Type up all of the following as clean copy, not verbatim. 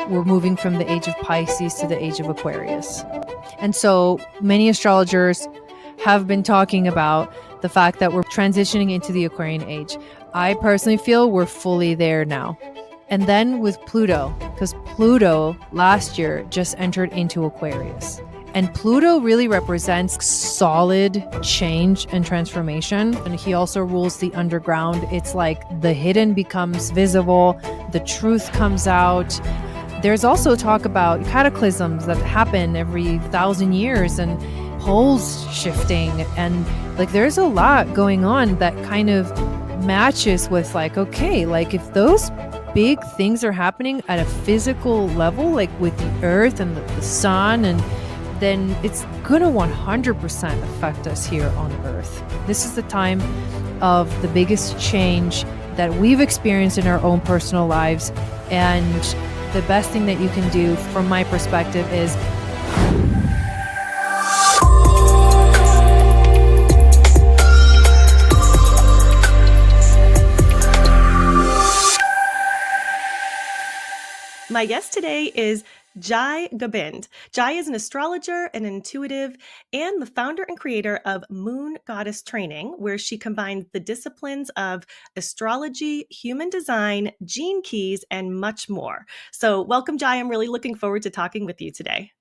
we're moving from the age of Pisces to the age of Aquarius. And so many astrologers have been talking about the fact that we're transitioning into the Aquarian age. I personally feel we're fully there now. And then with Pluto, because Pluto last year just entered into Aquarius. And Pluto really represents solid change and transformation. And he also rules the underground. It's like the hidden becomes visible, the truth comes out. There's also talk about cataclysms that happen every 1,000 years and poles shifting. And like there's a lot going on that kind of matches with like, okay, like if those big things are happening at a physical level, like with the earth and the sun, and then it's going to 100% affect us here on Earth. This is the time of the biggest change that we've experienced in our own personal lives. And the best thing that you can do, from my perspective, is my guest today is Jai Gobind. Jai is an astrologer, an intuitive, and the founder and creator of Moon Goddess Training, where she combines the disciplines of astrology, human design, gene keys, and much more. So welcome, Jai. I'm really looking forward to talking with you today.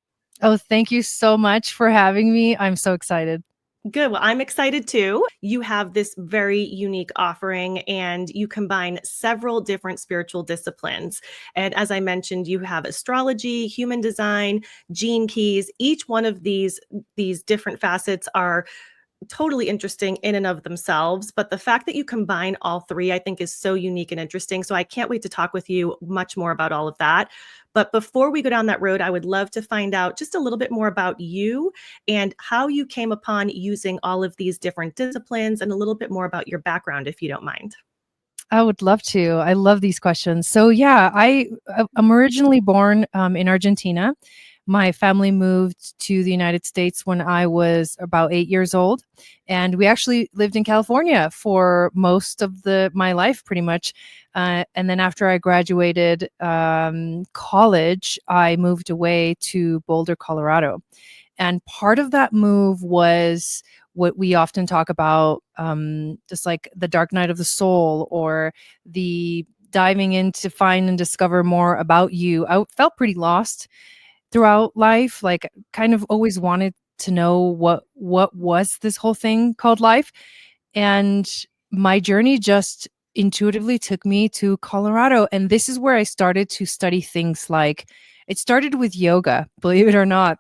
Oh, thank you so much for having me. I'm so excited. Good. Well, I'm excited too. You have this very unique offering and you combine several different spiritual disciplines. And as I mentioned, you have astrology, human design, gene keys. Each one of these different facets are totally interesting in and of themselves. But the fact that you combine all three, I think, is so unique and interesting. So I can't wait to talk with you much more about all of that. But before we go down that road, I would love to find out just a little bit more about you and how you came upon using all of these different disciplines, and a little bit more about your background, if you don't mind. I would love to. I love these questions. So yeah, I'm originally born in Argentina. My family moved to the United States when I was about 8 years old. And we actually lived in California for most of my life, pretty much. And then after I graduated college, I moved away to Boulder, Colorado. And part of that move was what we often talk about, just like the dark night of the soul, or the diving in to find and discover more about you. I felt pretty lost throughout life, like kind of always wanted to know what was this whole thing called life. And my journey just intuitively took me to Colorado. And this is where I started to study things like, it started with yoga, believe it or not.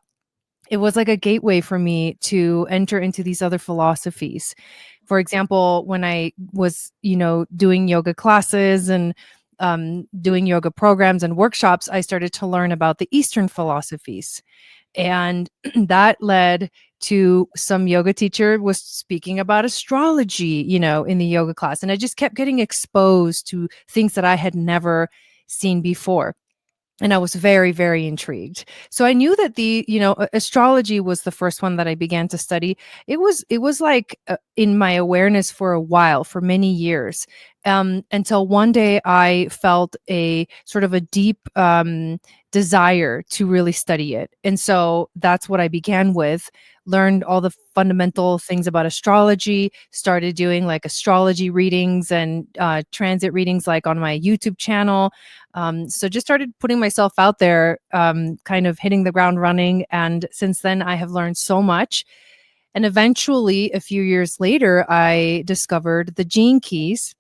It was like a gateway for me to enter into these other philosophies. For example, when I was, doing yoga classes and doing yoga programs and workshops, I started to learn about the Eastern philosophies. And that led to some yoga teacher was speaking about astrology, in the yoga class. And I just kept getting exposed to things that I had never seen before. And I was very, very intrigued. So I knew that astrology was the first one that I began to study. It was like in my awareness for a while, for many years, until one day I felt a sort of a deep desire to really study it. And so that's what I began with. Learned all the fundamental things about astrology, started doing like astrology readings and transit readings like on my YouTube channel. So just started putting myself out there, kind of hitting the ground running. And since then, I have learned so much. And eventually, a few years later, I discovered the gene keys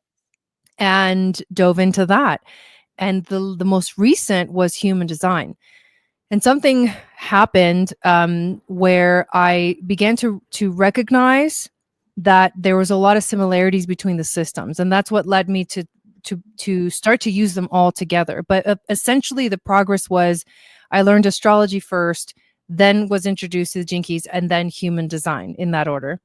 and dove into that. And the most recent was human design. And something happened where I began to recognize that there was a lot of similarities between the systems. And that's what led me to start to use them all together. But essentially, the progress was I learned astrology first, then was introduced to the gene keys, and then human design, in that order.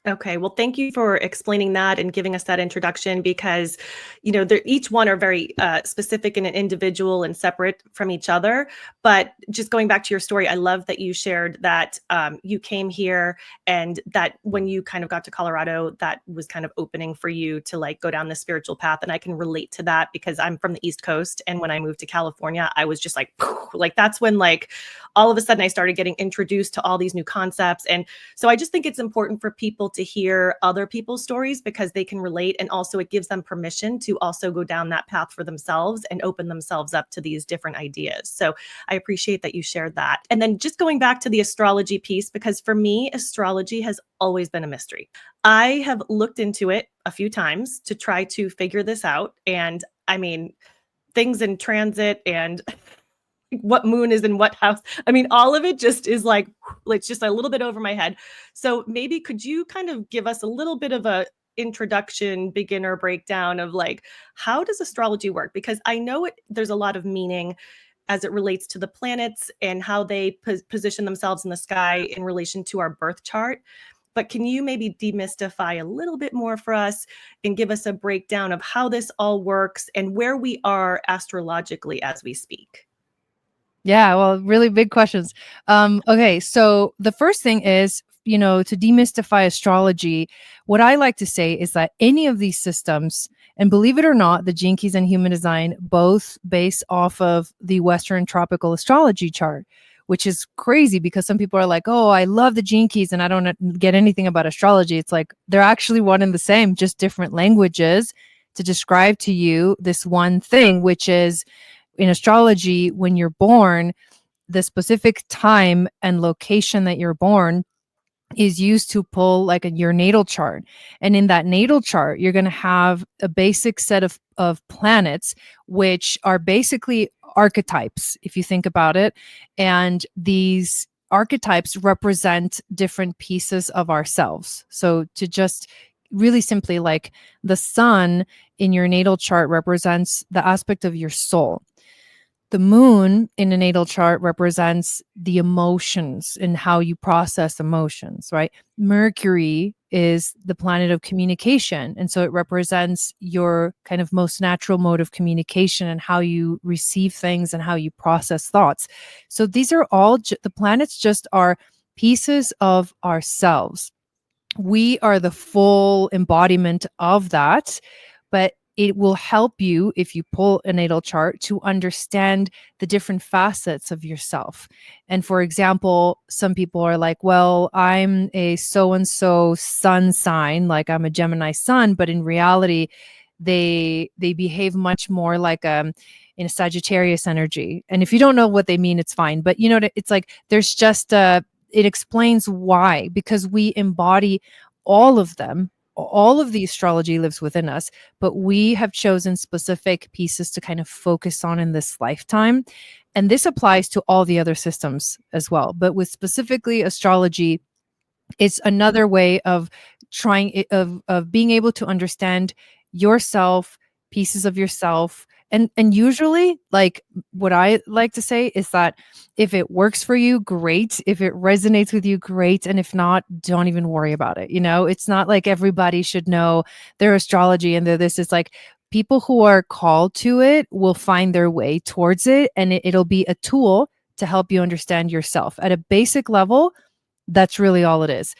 Okay, well, thank you for explaining that and giving us that introduction because, each one are very specific and individual and separate from each other. But just going back to your story, I love that you shared that you came here and that when you kind of got to Colorado, that was kind of opening for you to like go down the spiritual path. And I can relate to that because I'm from the East Coast. And when I moved to California, I was just like, like that's when like all of a sudden I started getting introduced to all these new concepts. And so I just think it's important for people to hear other people's stories because they can relate. And also it gives them permission to also go down that path for themselves and open themselves up to these different ideas. So I appreciate that you shared that. And then just going back to the astrology piece, because for me, astrology has always been a mystery. I have looked into it a few times to try to figure this out. And I mean, things in transit and what moon is in what house. I mean, all of it just is like, it's just a little bit over my head. So maybe could you kind of give us a little bit of a introduction, beginner breakdown of like, how does astrology work? Because I know there's a lot of meaning as it relates to the planets and how they position themselves in the sky in relation to our birth chart. But can you maybe demystify a little bit more for us and give us a breakdown of how this all works and where we are astrologically as we speak? Yeah, well, really big questions. Okay, so the first thing is, to demystify astrology, what I like to say is that any of these systems, and believe it or not, the Gene Keys and Human Design both base off of the Western Tropical Astrology chart, which is crazy because some people are like, "Oh, I love the Gene Keys and I don't get anything about astrology." It's like they're actually one and the same, just different languages to describe to you this one thing, which is in astrology, when you're born, the specific time and location that you're born is used to pull like your natal chart. And in that natal chart, you're going to have a basic set of planets, which are basically archetypes, if you think about it. And these archetypes represent different pieces of ourselves. So to just really simply, like the sun in your natal chart represents the aspect of your soul. The moon in a natal chart represents the emotions and how you process emotions, right? Mercury is the planet of communication. And so it represents your kind of most natural mode of communication and how you receive things and how you process thoughts. So these are all, the planets just are pieces of ourselves. We are the full embodiment of that, but it will help you if you pull a natal chart to understand the different facets of yourself. And for example, some people are like, well, I'm a so and so sun sign, like I'm a Gemini sun, but in reality, they behave much more like in a Sagittarius energy. And if you don't know what they mean, it's fine. But it's like there's just it explains why, because we embody all of them. All of the astrology lives within us, but we have chosen specific pieces to kind of focus on in this lifetime. And this applies to all the other systems as well. But with specifically astrology, it's another way of of being able to understand yourself, pieces of yourself. And usually, like, what I like to say is that if it works for you, great. If it resonates with you, great. And if not, don't even worry about it. It's not like everybody should know their astrology and this is like people who are called to it will find their way towards it, and it'll be a tool to help you understand yourself at a basic level. That's really all it is.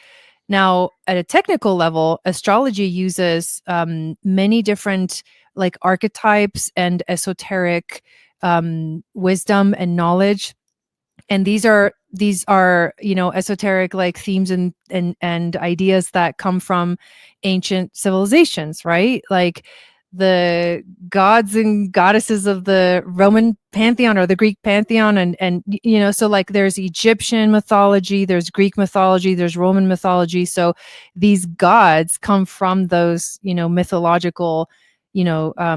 Now, at a technical level, astrology uses many different like archetypes and esoteric wisdom and knowledge. And these are esoteric like themes and ideas that come from ancient civilizations, right? Like the gods and goddesses of the Roman pantheon or the Greek pantheon, and so like there's Egyptian mythology, there's Greek mythology, there's Roman mythology. So these gods come from those mythological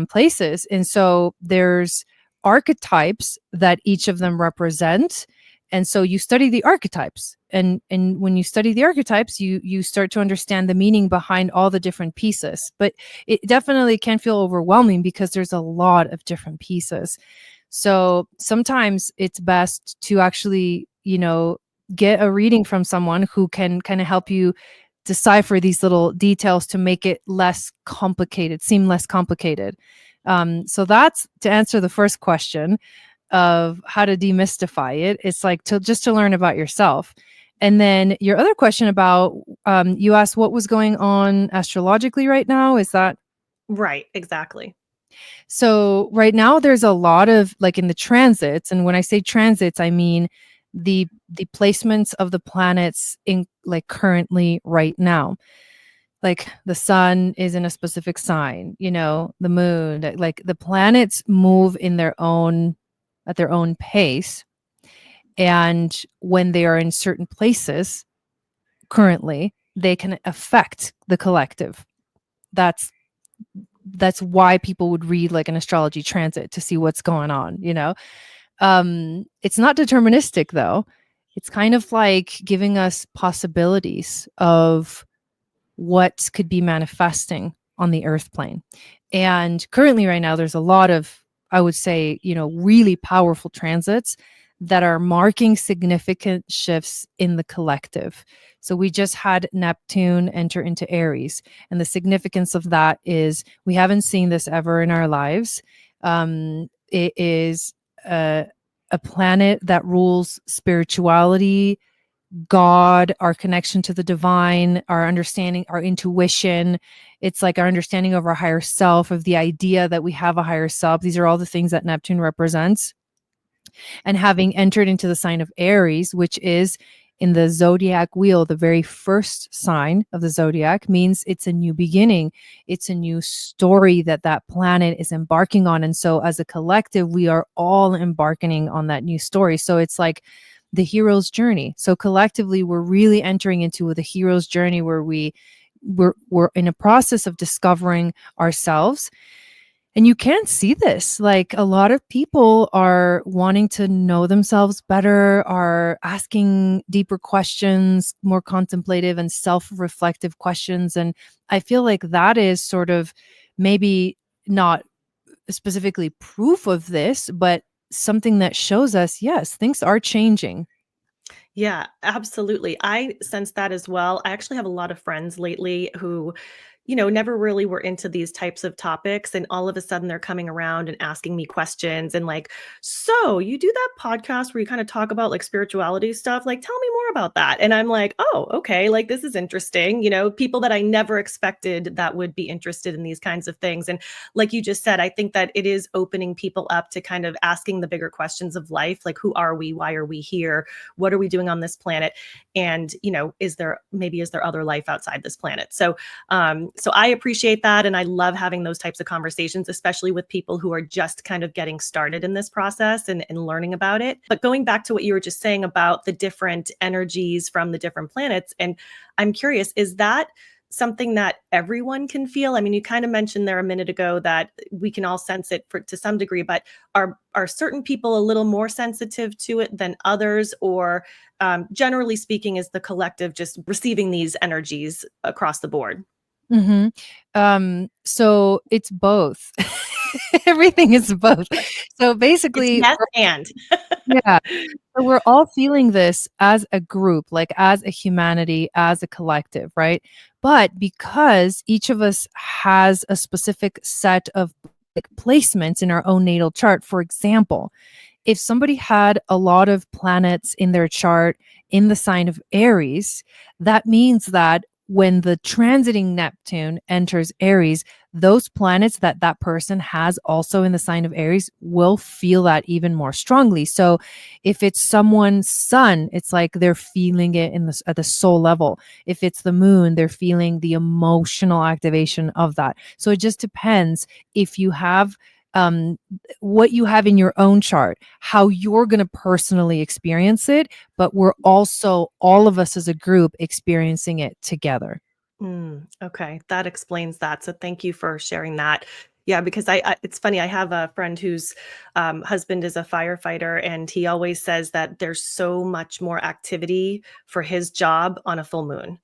places. And so there's archetypes that each of them represent. And so you study the archetypes, and when you study the archetypes, you start to understand the meaning behind all the different pieces. But it definitely can feel overwhelming because there's a lot of different pieces. So sometimes it's best to actually get a reading from someone who can kind of help you decipher these little details to make it less complicated, seem less complicated. So that's to answer the first question of how to demystify it. It's like to learn about yourself. And then your other question about, you asked what was going on astrologically right now. Is that Right, exactly. so? Right now, there's a lot of like in the transits, and when I say transits, I mean the placements of the planets in like currently right now. Like the sun is in a specific sign, the moon, like the planets move in their own at their own pace. And when they are in certain places currently, they can affect the collective. That's why people would read like an astrology transit to see what's going on. It's not deterministic though. It's kind of like giving us possibilities of what could be manifesting on the earth plane. And currently right now there's a lot of, I would say, really powerful transits that are marking significant shifts in the collective. So we just had Neptune enter into Aries, and the significance of that is we haven't seen this ever in our lives. It is a planet that rules spirituality, God, our connection to the divine, our understanding, our intuition. It's like our understanding of our higher self, of the idea that we have a higher self. These are all the things that Neptune represents. And having entered into the sign of Aries, which is in the zodiac wheel, the very first sign of the zodiac, means it's a new beginning. It's a new story that planet is embarking on. And so as a collective, we are all embarking on that new story. So it's like the hero's journey. So collectively, we're really entering into the hero's journey where we're in a process of discovering ourselves. And you can see this. Like a lot of people are wanting to know themselves better, are asking deeper questions, more contemplative and self-reflective questions. And I feel like that is sort of maybe not specifically proof of this, but something that shows us, yes, things are changing. Yeah, absolutely. I sense that as well. I actually have a lot of friends lately who, never really were into these types of topics. And all of a sudden they're coming around and asking me questions and like, so you do that podcast where you kind of talk about like spirituality stuff? Like, tell me more about that. And I'm like, oh, okay. Like, this is interesting. People that I never expected that would be interested in these kinds of things. And like you just said, I think that it is opening people up to kind of asking the bigger questions of life, like, who are we? Why are we here? What are we doing on this planet? And is there other life outside this planet? So I appreciate that, and I love having those types of conversations, especially with people who are just kind of getting started in this process and learning about it. But going back to what you were just saying about the different energies from the different planets, and I'm curious, is that something that everyone can feel? I mean, you kind of mentioned there a minute ago that we can all sense it to some degree, but are certain people a little more sensitive to it than others, or generally speaking, is the collective just receiving these energies across the board? hmm So it's both. Everything is both. So It's basically, yes and. yeah. So we're all feeling this as a group, like as a humanity, as a collective, right? But because each of us has a specific set of like placements in our own natal chart, for example, if somebody had a lot of planets in their chart in the sign of Aries, that means that when the transiting Neptune enters Aries, those planets that that person has also in the sign of Aries will feel that even more strongly. So if it's someone's sun, it's like they're feeling it at the soul level. If it's the moon, they're feeling the emotional activation of that. So it just depends if you have um what you have in your own chart, how you're going to personally experience it, but we're also all of us as a group experiencing it together. Okay, that explains that. So thank you for sharing that. Yeah, because it's funny. I have a friend whose husband is a firefighter, and he always says that there's so much more activity for his job on a full moon.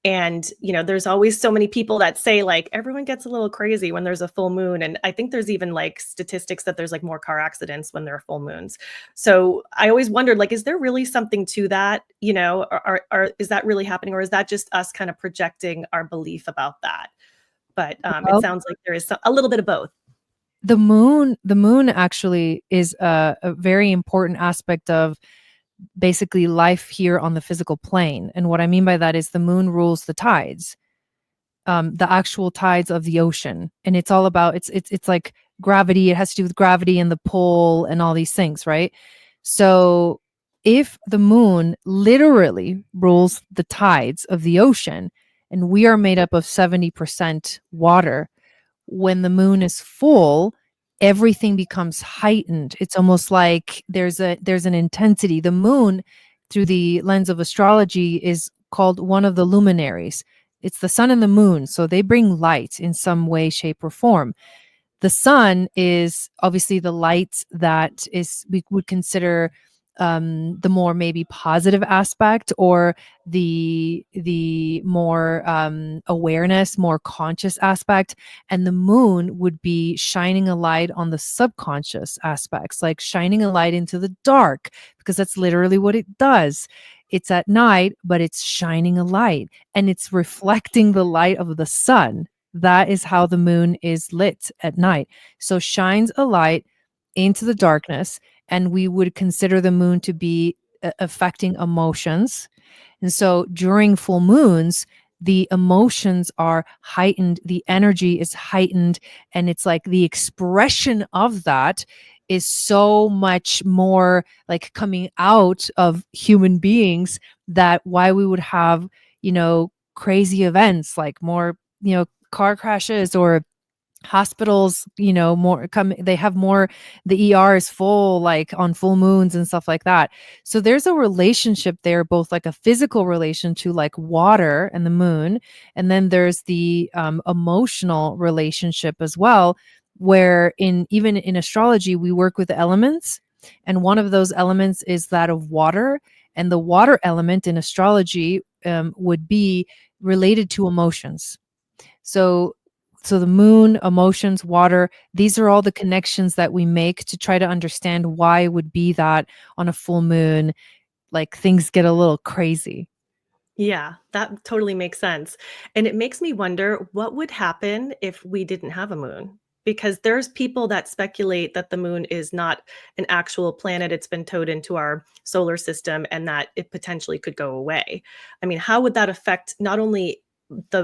And, there's always so many people that say like everyone gets a little crazy when there's a full moon. And I think there's even like statistics that there's like more car accidents when there are full moons. So I always wondered, like, is there really something to that? Is that really happening? Or is that just us kind of projecting our belief about that? But it Well, sounds like there is a little bit of both. the moon actually is a very important aspect of basically life here on the physical plane. And what I mean by that is the moon rules the tides, the actual tides of the ocean. And it's all about it's like gravity. It has to do with gravity and the pull and all these things, right? So if the moon literally rules the tides of the ocean, and we are made up of 70% water, when the moon is full, everything becomes heightened. It's almost like there's an intensity. The moon, through the lens of astrology, is called one of the luminaries. It's the sun and the moon, so they bring light in some way, shape, or form. The sun is obviously the light that is we would consider the more maybe positive aspect, or the more awareness, more conscious aspect, and the moon would be shining a light on the subconscious aspects, like shining a light into the dark, because that's literally what it does. It's at night, but it's shining a light, and it's reflecting the light of the sun. That is how the moon is lit at night. So shines a light into the darkness, and we would consider the moon to be affecting emotions. And so during full moons, the emotions are heightened, the energy is heightened, and it's like the expression of that is so much more like coming out of human beings, that why we would have, crazy events like more, car crashes, or hospitals, more come, they have more, the ER is full like on full moons and stuff like that. So there's a relationship there, both like a physical relation to like water and the moon, and then there's the emotional relationship as well, where even in astrology we work with the elements, and one of those elements is that of water, and the water element in astrology would be related to emotions. So the moon, emotions, water, these are all the connections that we make to try to understand why it would be that on a full moon, like things get a little crazy. Yeah, that totally makes sense. And it makes me wonder what would happen if we didn't have a moon? Because there's people that speculate that the moon is not an actual planet. It's been towed into our solar system and that it potentially could go away. I mean, how would that affect not only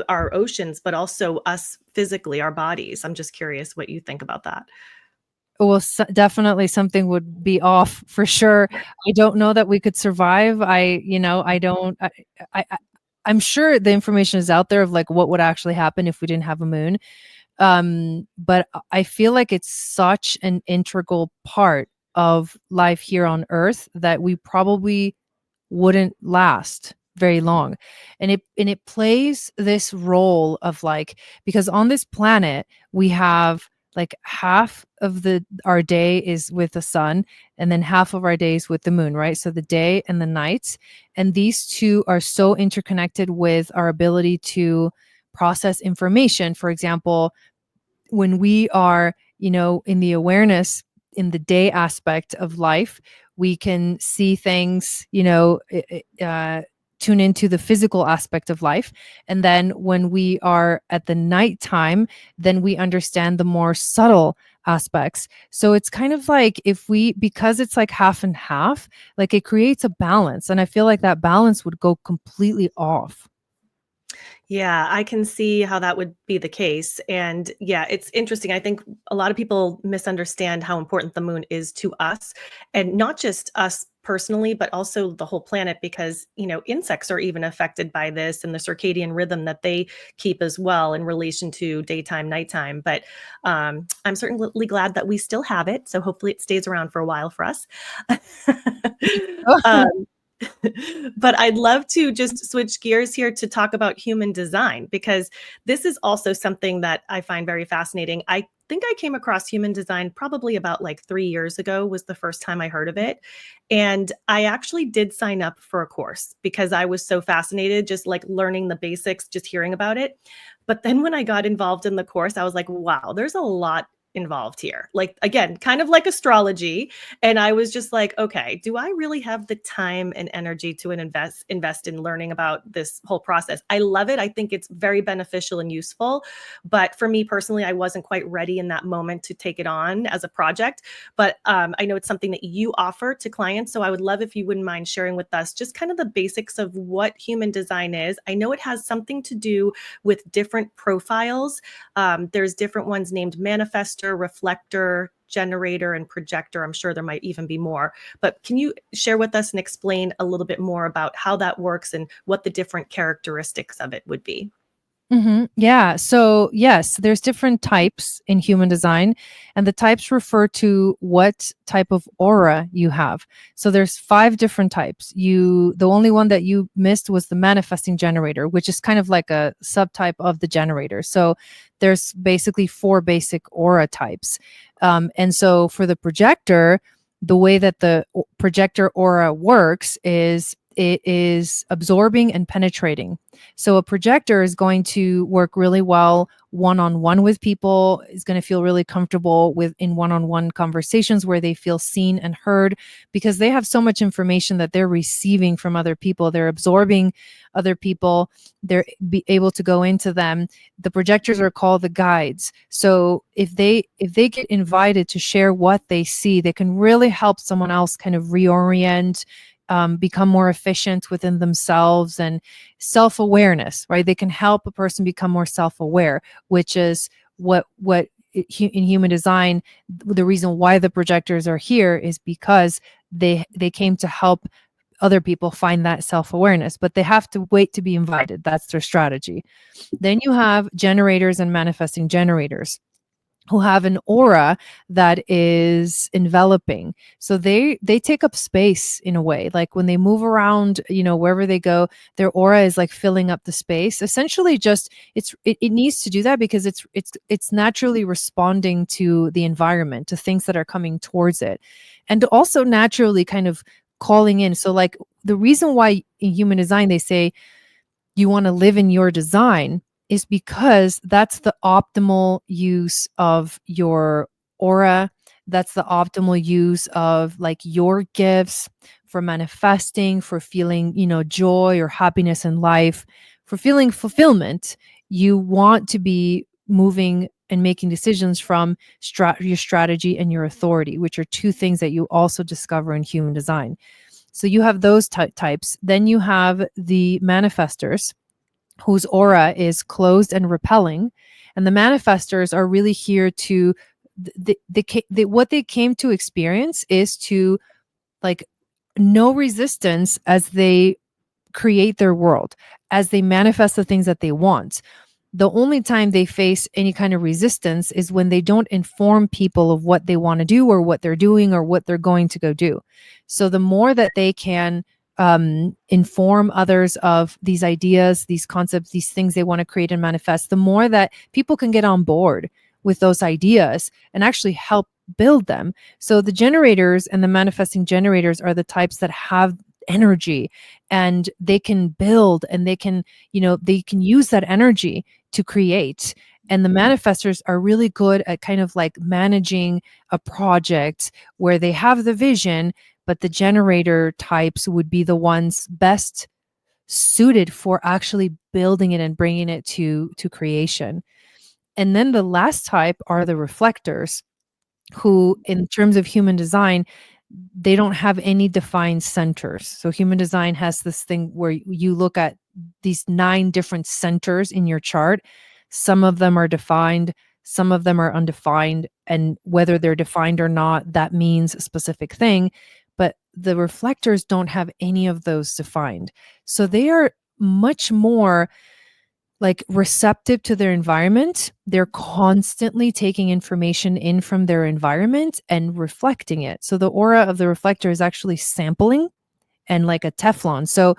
our oceans, but also us physically, our bodies? I'm just curious what you think about that. Well, definitely something would be off for sure. I don't know that we could survive. I don't, I, I'm sure the information is out there of like what would actually happen if we didn't have a moon. But I feel like it's such an integral part of life here on Earth that we probably wouldn't last very long. And it plays this role of like, because on this planet we have like half of the our day is with the sun, and then half of our days with the moon, right? So the day and the night, and these two are so interconnected with our ability to process information. For example, when we are, in the awareness, in the day aspect of life, we can see things, tune into the physical aspect of life. And then when we are at the nighttime, then we understand the more subtle aspects. So it's kind of like, because it's like half and half, like it creates a balance. And I feel like that balance would go completely off. Yeah, I can see how that would be the case. And yeah, it's interesting. I think a lot of people misunderstand how important the moon is to us, and not just us personally, but also the whole planet, because, insects are even affected by this and the circadian rhythm that they keep as well in relation to daytime, nighttime. But I'm certainly glad that we still have it. So hopefully it stays around for a while for us. um, but I'd love to just switch gears here to talk about human design, because this is also something that I find very fascinating. I think I came across human design probably about like 3 years ago was the first time I heard of it. And I actually did sign up for a course because I was so fascinated, just like learning the basics, just hearing about it. But then when I got involved in the course, I was like, wow, there's a lot involved here. Like, again, kind of like astrology. And I was just like, okay, do I really have the time and energy to invest in learning about this whole process? I love it. I think it's very beneficial and useful. But for me personally, I wasn't quite ready in that moment to take it on as a project. But I know it's something that you offer to clients. So I would love if you wouldn't mind sharing with us just kind of the basics of what human design is. I know it has something to do with different profiles. There's different ones named manifestor, reflector, generator, and projector. I'm sure there might even be more. But can you share with us and explain a little bit more about how that works and what the different characteristics of it would be? Yeah. So, yes, there's different types in human design, and the types refer to what type of aura you have. So, there's 5 different types. The only one that you missed was the manifesting generator, which is kind of like a subtype of the generator. So, there's basically 4 basic aura types. And so, for the projector, the way that the projector aura works is it is absorbing and penetrating. So a projector is going to work really well one-on-one with people, is going to feel really comfortable with in one-on-one conversations where they feel seen and heard because they have so much information that they're receiving from other people. They're absorbing other people. They're able to go into them. The projectors are called the guides. So if they get invited to share what they see, they can really help someone else kind of reorient, become more efficient within themselves, and self-awareness, right? They can help a person become more self-aware, which is what in human design, the reason why the projectors are here is because they came to help other people find that self-awareness, but they have to wait to be invited. That's their strategy. Then you have generators and manifesting generators who have an aura that is enveloping. So they take up space in a way. Like when they move around, wherever they go, their aura is like filling up the space. Essentially just it needs to do that because it's naturally responding to the environment, to things that are coming towards it. And also naturally kind of calling in. So like the reason why in human design they say you want to live in your design is because that's the optimal use of your aura. That's the optimal use of like your gifts for manifesting, for feeling, joy or happiness in life, for feeling fulfillment. You want to be moving and making decisions from your strategy and your authority, which are 2 things that you also discover in human design. So you have those types. Then you have the manifestors, whose aura is closed and repelling. And the manifestors are really here to, what they came to experience is to like no resistance as they create their world, as they manifest the things that they want. The only time they face any kind of resistance is when they don't inform people of what they want to do or what they're doing or what they're going to go do. So the more that they can inform others of these ideas, these concepts, these things they want to create and manifest, the more that people can get on board with those ideas and actually help build them. So the generators and the manifesting generators are the types that have energy, and they can build, and they can use that energy to create. And the manifestors are really good at kind of like managing a project where they have the vision, but the generator types would be the ones best suited for actually building it and bringing it to creation. And then the last type are the reflectors, who in terms of human design, they don't have any defined centers. So human design has this thing where you look at these 9 different centers in your chart. Some of them are defined, some of them are undefined, and whether they're defined or not, that means a specific thing. But the reflectors don't have any of those defined. So they are much more like receptive to their environment. They're constantly taking information in from their environment and reflecting it. So the aura of the reflector is actually sampling and like a Teflon. So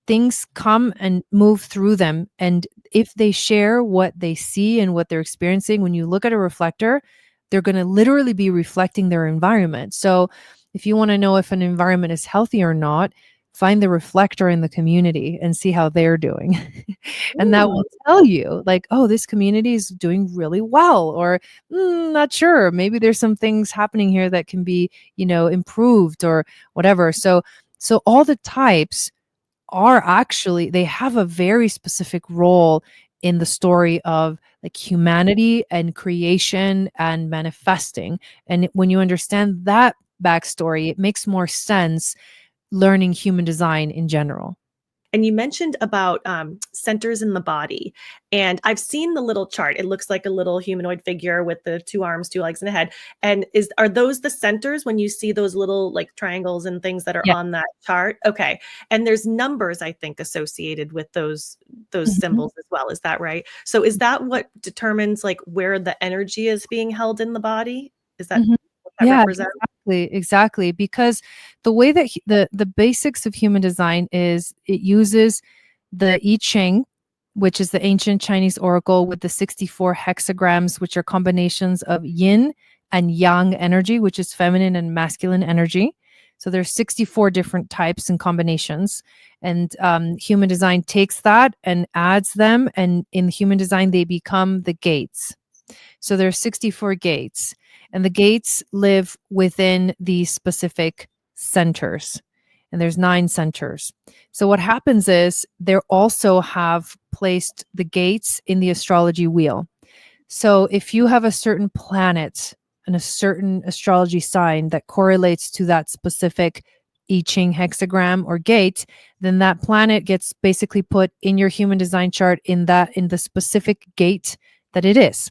things come and move through them, and if they share what they see and what they're experiencing, when you look at a reflector, they're going to literally be reflecting their environment. So if you want to know if an environment is healthy or not, find the reflector in the community and see how they're doing. And that will tell you, like, oh, this community is doing really well, or not sure, maybe there's some things happening here that can be, improved or whatever. So all the types are actually, they have a very specific role in the story of like humanity and creation and manifesting. And when you understand that backstory, it makes more sense learning human design in general. And you mentioned about centers in the body. And I've seen the little chart. It looks like a little humanoid figure with the 2 arms, 2 legs, and a head. And are those the centers when you see those little like triangles and things that are Yeah. on that chart? Okay. And there's numbers, I think, associated with those Mhm. symbols as well. Is that right? So is that what determines like where the energy is being held in the body? Is that Mhm. what that Yeah, represents? exactly. Because the way that the basics of human design is it uses the I Ching, which is the ancient Chinese oracle with the 64 hexagrams, which are combinations of yin and yang energy, which is feminine and masculine energy. So there's 64 different types and combinations. And human design takes that and adds them. And in human design, they become the gates. So there's 64 gates, and the gates live within these specific centers. And there's 9 centers. So what happens is they also have placed the gates in the astrology wheel. So if you have a certain planet and a certain astrology sign that correlates to that specific I Ching hexagram or gate, then that planet gets basically put in your human design chart in the specific gate that it is.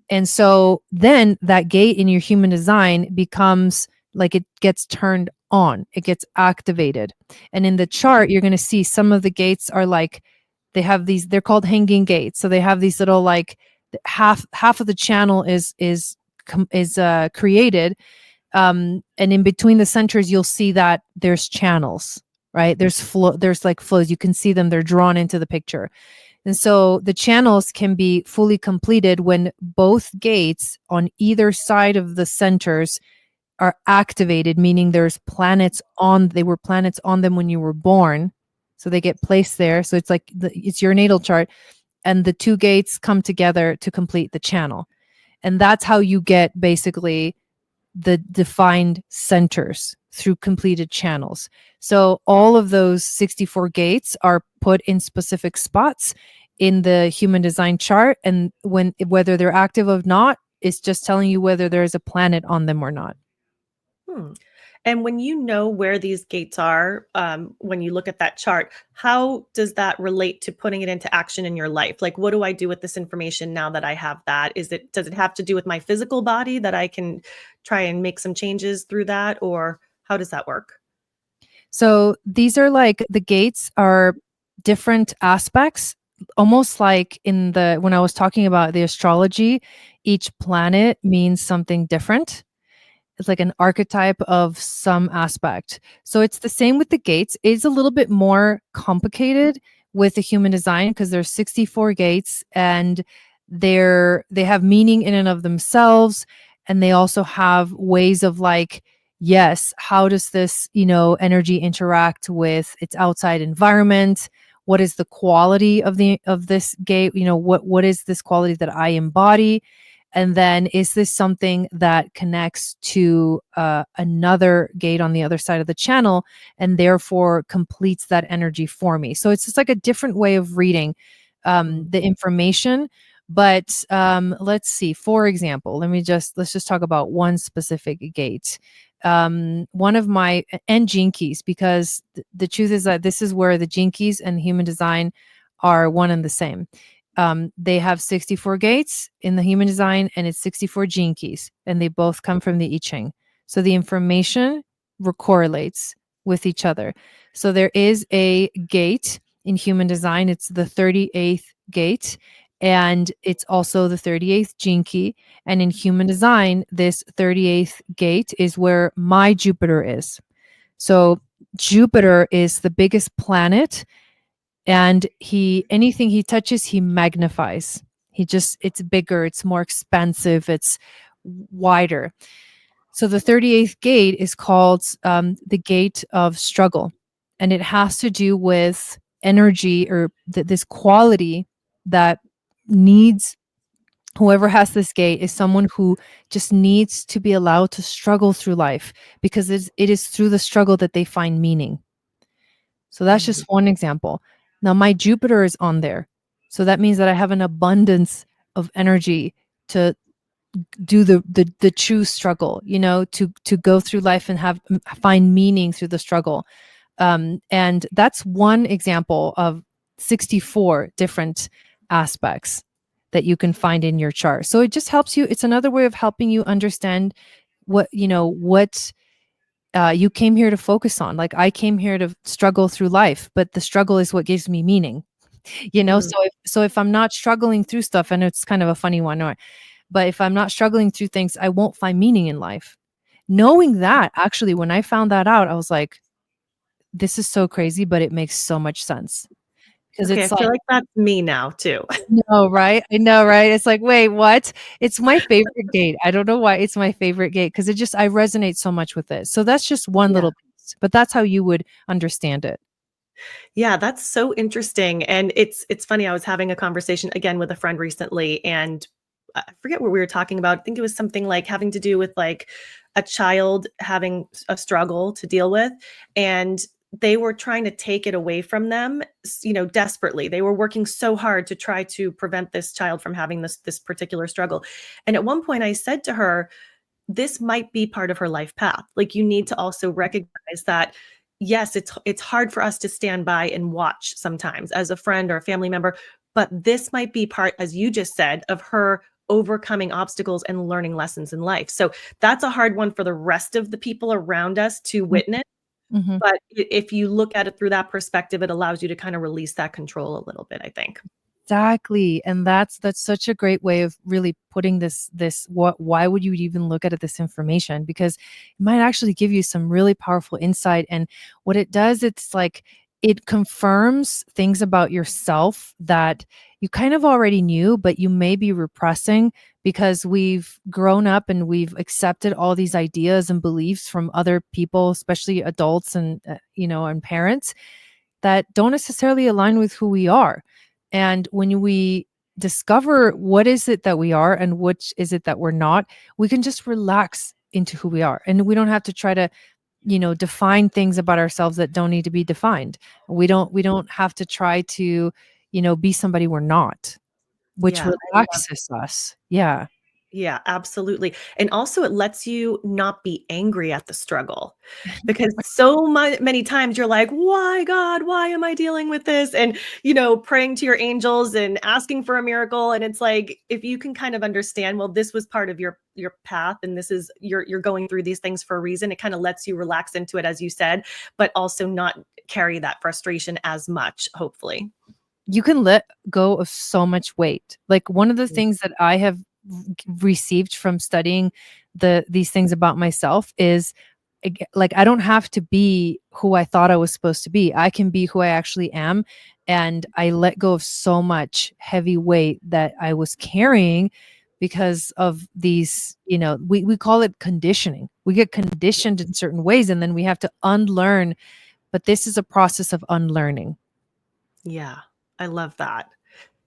And so then that gate in your human design becomes like it gets turned on, it gets activated. And in the chart, you're going to see some of the gates are like, they have these, they're called hanging gates. So they have these little like half of the channel is created. And in between the centers, you'll see that there's channels, right? There's like flows. You can see them, they're drawn into the picture. And so the channels can be fully completed when both gates on either side of the centers are activated, meaning they were planets on them when you were born. So they get placed there. So it's like it's your natal chart, and the 2 gates come together to complete the channel. And that's how you get basically the defined centers through completed channels. So all of those 64 gates are put in specific spots in the human design chart, and whether they're active or not is just telling you whether there's a planet on them or not. Hmm. And when you know where these gates are, when you look at that chart, how does that relate to putting it into action in your life? Like, what do I do with this information now that I have that? Does it have to do with my physical body that I can try and make some changes through that, or how does that work? So these are like the gates are different aspects, almost like when I was talking about the astrology, each planet means something different. It's like an archetype of some aspect. So it's the same with the gates. It's a little bit more complicated with the human design because there's 64 gates, and they have meaning in and of themselves, and they also have ways of like, yes, how does this, energy interact with its outside environment? What is the quality of this gate? What is this quality that I embody? And then is this something that connects to another gate on the other side of the channel and therefore completes that energy for me? So it's just like a different way of reading Mm. the information. But let's see, for example, let's just talk about one specific gate. One of my, and gene keys, because the truth is that this is where the gene keys and human design are one and the same. They have 64 gates in the human design, and it's 64 gene keys, and they both come from the I Ching. So the information correlates with each other. So there is a gate in human design. It's the 38th gate, and it's also the 38th gene key. And in human design, this 38th gate is where my Jupiter is. So Jupiter is the biggest planet And anything he touches, he magnifies. It's bigger, it's more expansive, it's wider. So the 38th gate is called the gate of struggle. And it has to do with energy, or this quality that needs, whoever has this gate is someone who just needs to be allowed to struggle through life, because it is through the struggle that they find meaning. So that's just Mhm. one example. Now my Jupiter is on there. So that means that I have an abundance of energy to do the true struggle, to go through life and find meaning through the struggle. And that's one example of 64 different aspects that you can find in your chart. So it just helps you. It's another way of helping you understand what you came here to focus on. Like, I came here to struggle through life, but the struggle is what gives me meaning. Mhm. So if I'm not struggling through stuff, and it's kind of a funny one, but if I'm not struggling through things, I won't find meaning in life. Knowing that, actually, when I found that out, I was like, this is so crazy, but it makes so much sense. Because Okay, I it's feel like, like that's me now too. no, right? I know, right? It's like, wait, what? It's my favorite gate. I don't know why it's my favorite gate, because I resonate so much with it. So that's just one Yeah. little piece, but that's how you would understand it. Yeah, that's so interesting, and it's funny, I was having a conversation again with a friend recently, and I forget what we were talking about. I think it was something like having to do with, like, a child having a struggle to deal with, and they were trying to take it away from them, desperately. They were working so hard to try to prevent this child from having this particular struggle, and at one point I said to her, this might be part of her life path. Like, you need to also recognize that, yes, it's hard for us to stand by and watch sometimes as a friend or a family member, but this might be part, as you just said, of her overcoming obstacles and learning lessons in life. So that's a hard one for the rest of the people around us to Mhm, witness. mhm. But if you look at it through that perspective, it allows you to kind of release that control a little bit, I think. Exactly. And that's such a great way of really putting why would you even look at this information? Because it might actually give you some really powerful insight. And what it does, it's like it confirms things about yourself that you kind of already knew, but you may be repressing, because we've grown up and we've accepted all these ideas and beliefs from other people, especially adults and parents, that don't necessarily align with who we are. And when we discover what is it that we are and which is it that we're not, we can just relax into who we are. And we don't have to try to, define things about ourselves that don't need to be defined. We don't have to try to, be somebody we're not, which Yeah, I love. relaxes us. Yeah. Yeah, absolutely. And also it lets you not be angry at the struggle, because so many times you're like, "Why, God? Why am I dealing with this?" And, praying to your angels and asking for a miracle, and it's like, if you can kind of understand, well, this was part of your path, and this is you're going through these things for a reason, it kind of lets you relax into it, as you said, but also not carry that frustration as much, hopefully. You can let go of so much weight. Like, one of the Mm. things that I have received from studying these things about myself is, like, I don't have to be who I thought I was supposed to be. I can be who I actually am. And I let go of so much heavy weight that I was carrying because of these, we call it conditioning. We get conditioned in certain ways, and then we have to unlearn. But this is a process of unlearning. Yeah, I love that.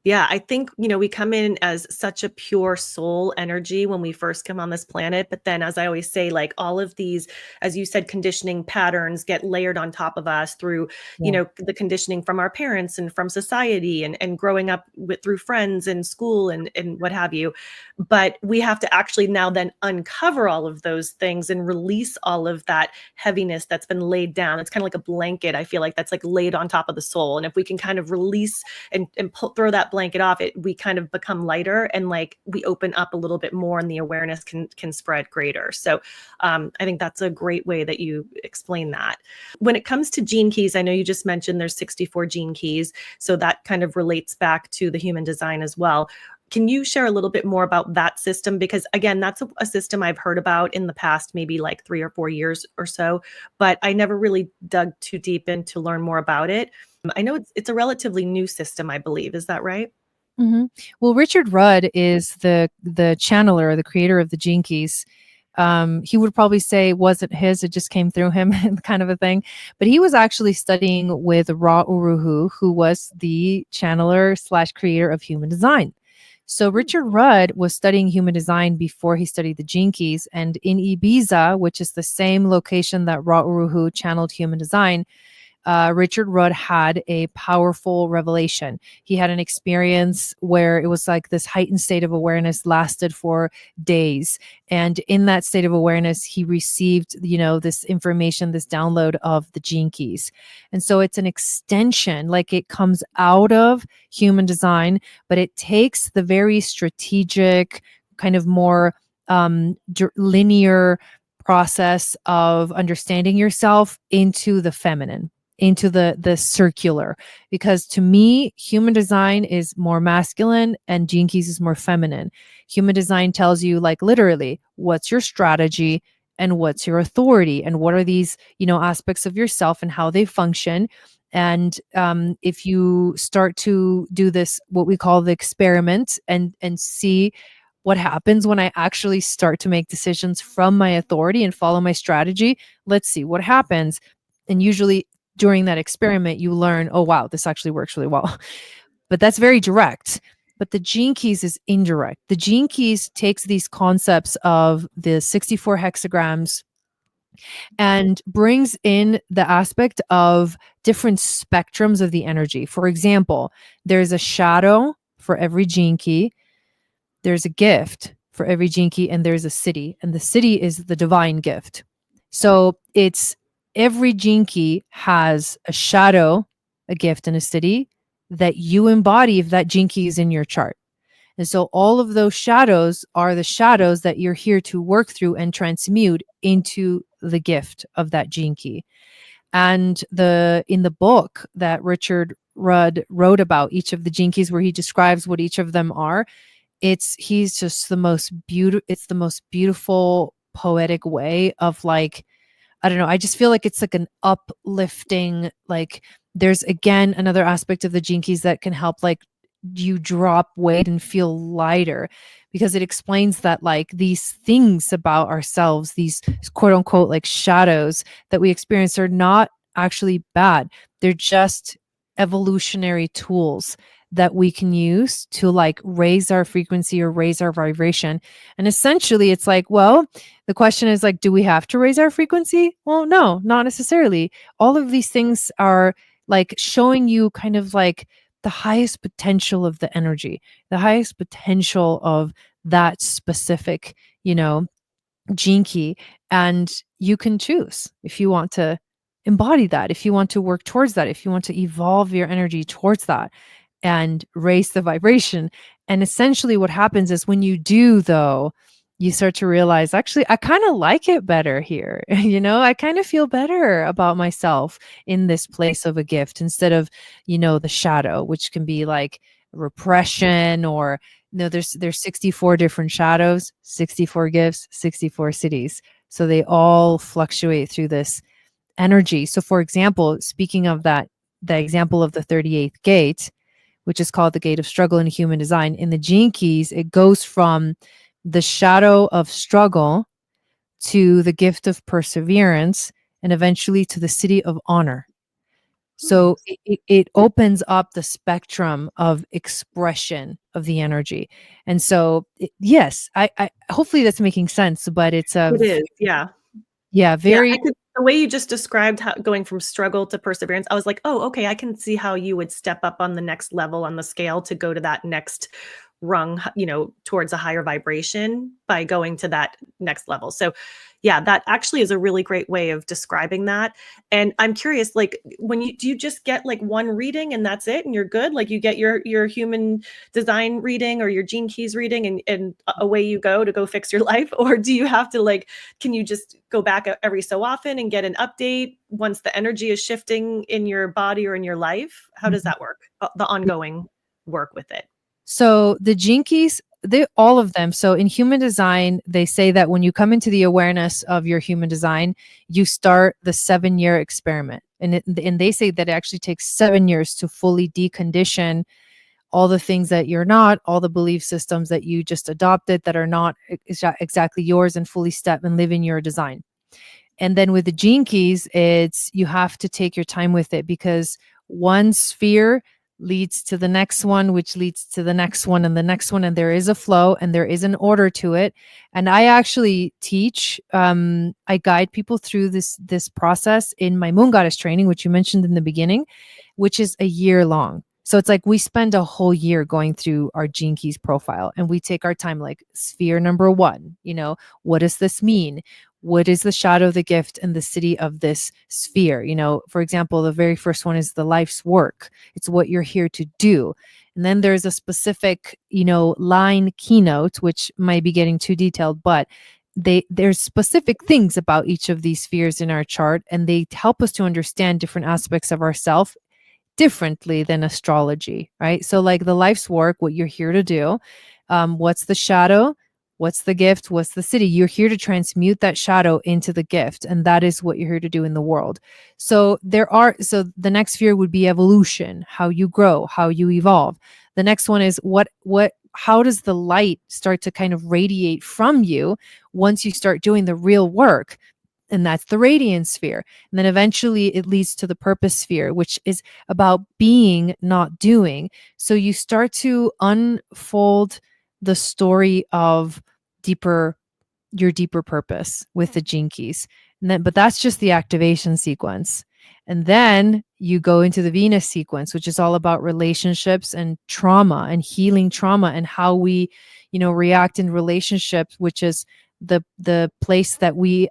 Yeah, I think, we come in as such a pure soul energy when we first come on this planet. But then, as I always say, like, all of these, as you said, conditioning patterns get layered on top of us through, Yeah. the conditioning from our parents and from society and growing up through friends and school and what have you. But we have to actually now then uncover all of those things and release all of that heaviness that's been laid down. It's kind of like a blanket, I feel like, that's like laid on top of the soul. And if we can kind of release and throw that blanket off, we kind of become lighter, and like we open up a little bit more, and the awareness can spread greater. So I think that's a great way that you explain that. When it comes to gene keys, I know you just mentioned there's 64 gene keys, so that kind of relates back to the human design as well. Can you share a little bit more about that system? Because again, that's a system I've heard about in the past, maybe like 3 or 4 years or so, but I never really dug too deep in to learn more about it. I know it's a relatively new system, I believe. Is that right? Mhm. Well, Richard Rudd is the channeler, the creator of the Gene Keys. He would probably say it wasn't his, it just came through him kind of a thing. But he was actually studying with Ra Uru, who was the channeler slash creator of human design. So Richard Rudd was studying human design before he studied the Gene Keys. And in Ibiza, which is the same location that Ra Uru channeled human design, Richard Rudd had a powerful revelation. He had an experience where it was like this heightened state of awareness lasted for days. And in that state of awareness, he received, this information, this download of the Gene Keys. And so it's an extension, like it comes out of human design, but it takes the very strategic, kind of more linear process of understanding yourself into the feminine, into the circular, because to me human design is more masculine and Gene Keys is more feminine. Human design tells you, like, literally what's your strategy and what's your authority and what are these aspects of yourself and how they function. And if you start to do this, what we call the experiment, and see what happens when I actually start to make decisions from my authority and follow my strategy, let's see what happens. And usually during that experiment, you learn, oh, wow, this actually works really well. But that's very direct. But the Gene Keys is indirect. The Gene Keys takes these concepts of the 64 hexagrams and brings in the aspect of different spectrums of the energy. For example, there's a shadow for every Gene Key, there's a gift for every Gene Key, and there's a city. And the city is the divine gift. So it's every Gene Key has a shadow, a gift, and a city that you embody if that Gene Key is in your chart. And so all of those shadows are the shadows that you're here to work through and transmute into the gift of that Gene Key. And in the book that Richard Rudd wrote about each of the Gene Keys, where he describes what each of them are, he's just it's the most beautiful poetic way of, like, I don't know, I just feel like it's like an uplifting, like there's again another aspect of the Gene Keys that can help, like, you drop weight and feel lighter, because it explains that, like, these things about ourselves, these quote unquote like shadows that we experience, are not actually bad. They're just evolutionary tools that we can use to, like, raise our frequency or raise our vibration. And essentially it's like, well, the question is, like, do we have to raise our frequency? Well, no, not necessarily. All of these things are, like, showing you kind of like the highest potential of the energy, the highest potential of that specific, Gene Key. And you can choose if you want to embody that, if you want to work towards that, if you want to evolve your energy towards that and raise the vibration. And essentially what happens is, when you do, though, you start to realize, actually, I kind of like it better here. I kind of feel better about myself in this place of a gift, instead of, the shadow, which can be like repression, or there's 64 different shadows, 64 gifts, 64 cities. So they all fluctuate through this energy. So for example, speaking of that, the example of the 38th gate, which is called the gate of struggle in human design, in the Gene Keys, it goes from the shadow of struggle to the gift of perseverance, and eventually to the city of honor. So it opens up the spectrum of expression of the energy. And so, yes, I hopefully that's making sense, but it's It is. Yeah. yeah, Yeah, very. I could the way you just described how going from struggle to perseverance, I was like, "Oh, okay, I can see how you would step up on the next level on the scale to go to that next rung, towards a higher vibration by going to that next level." So, yeah, that actually is a really great way of describing that. And I'm curious, like, when do you just get like one reading and that's it and you're good? Like you get your human design reading or your Gene Keys reading and away you go to go fix your life? Or do you have to, like, can you just go back every so often and get an update once the energy is shifting in your body or in your life? How does that work? The ongoing work with it. So the jinkies, they all of them. So in human design, they say that when you come into the awareness of your human design, you start the 7-year experiment. And they say that it actually takes 7 years to fully decondition all the things that you're not, all the belief systems that you just adopted that are not exactly yours, and fully step and live in your design. And then with the gene keys, it's you have to take your time with it, because one sphere leads to the next one, which leads to the next one and the next one. And there is a flow and there is an order to it. And I actually teach, I guide people through this process in my moon goddess training, which you mentioned in the beginning, which is a year long. So it's like we spend a whole year going through our gene keys profile, and we take our time, like sphere number 1, what does this mean? What is the shadow, the gift, and the city of this sphere? For example, the very first one is the life's work. It's what you're here to do. And then there's a specific, line keynote, which might be getting too detailed, but there's specific things about each of these spheres in our chart, and they help us to understand different aspects of ourself differently than astrology, right? So like the life's work, what you're here to do, what's the shadow, what's the gift, what's the city? You're here to transmute that shadow into the gift, and that is what you're here to do in the world. So the next sphere would be evolution, how you grow, how you evolve. The next one is how does the light start to kind of radiate from you once you start doing the real work? And that's the radiant sphere. And then eventually it leads to the purpose sphere, which is about being, not doing. So you start to unfold the story of your deeper purpose with the gene keys. But that's just the activation sequence. And then you go into the Venus sequence, which is all about relationships and trauma and healing trauma, and how we, react in relationships, which is the place that we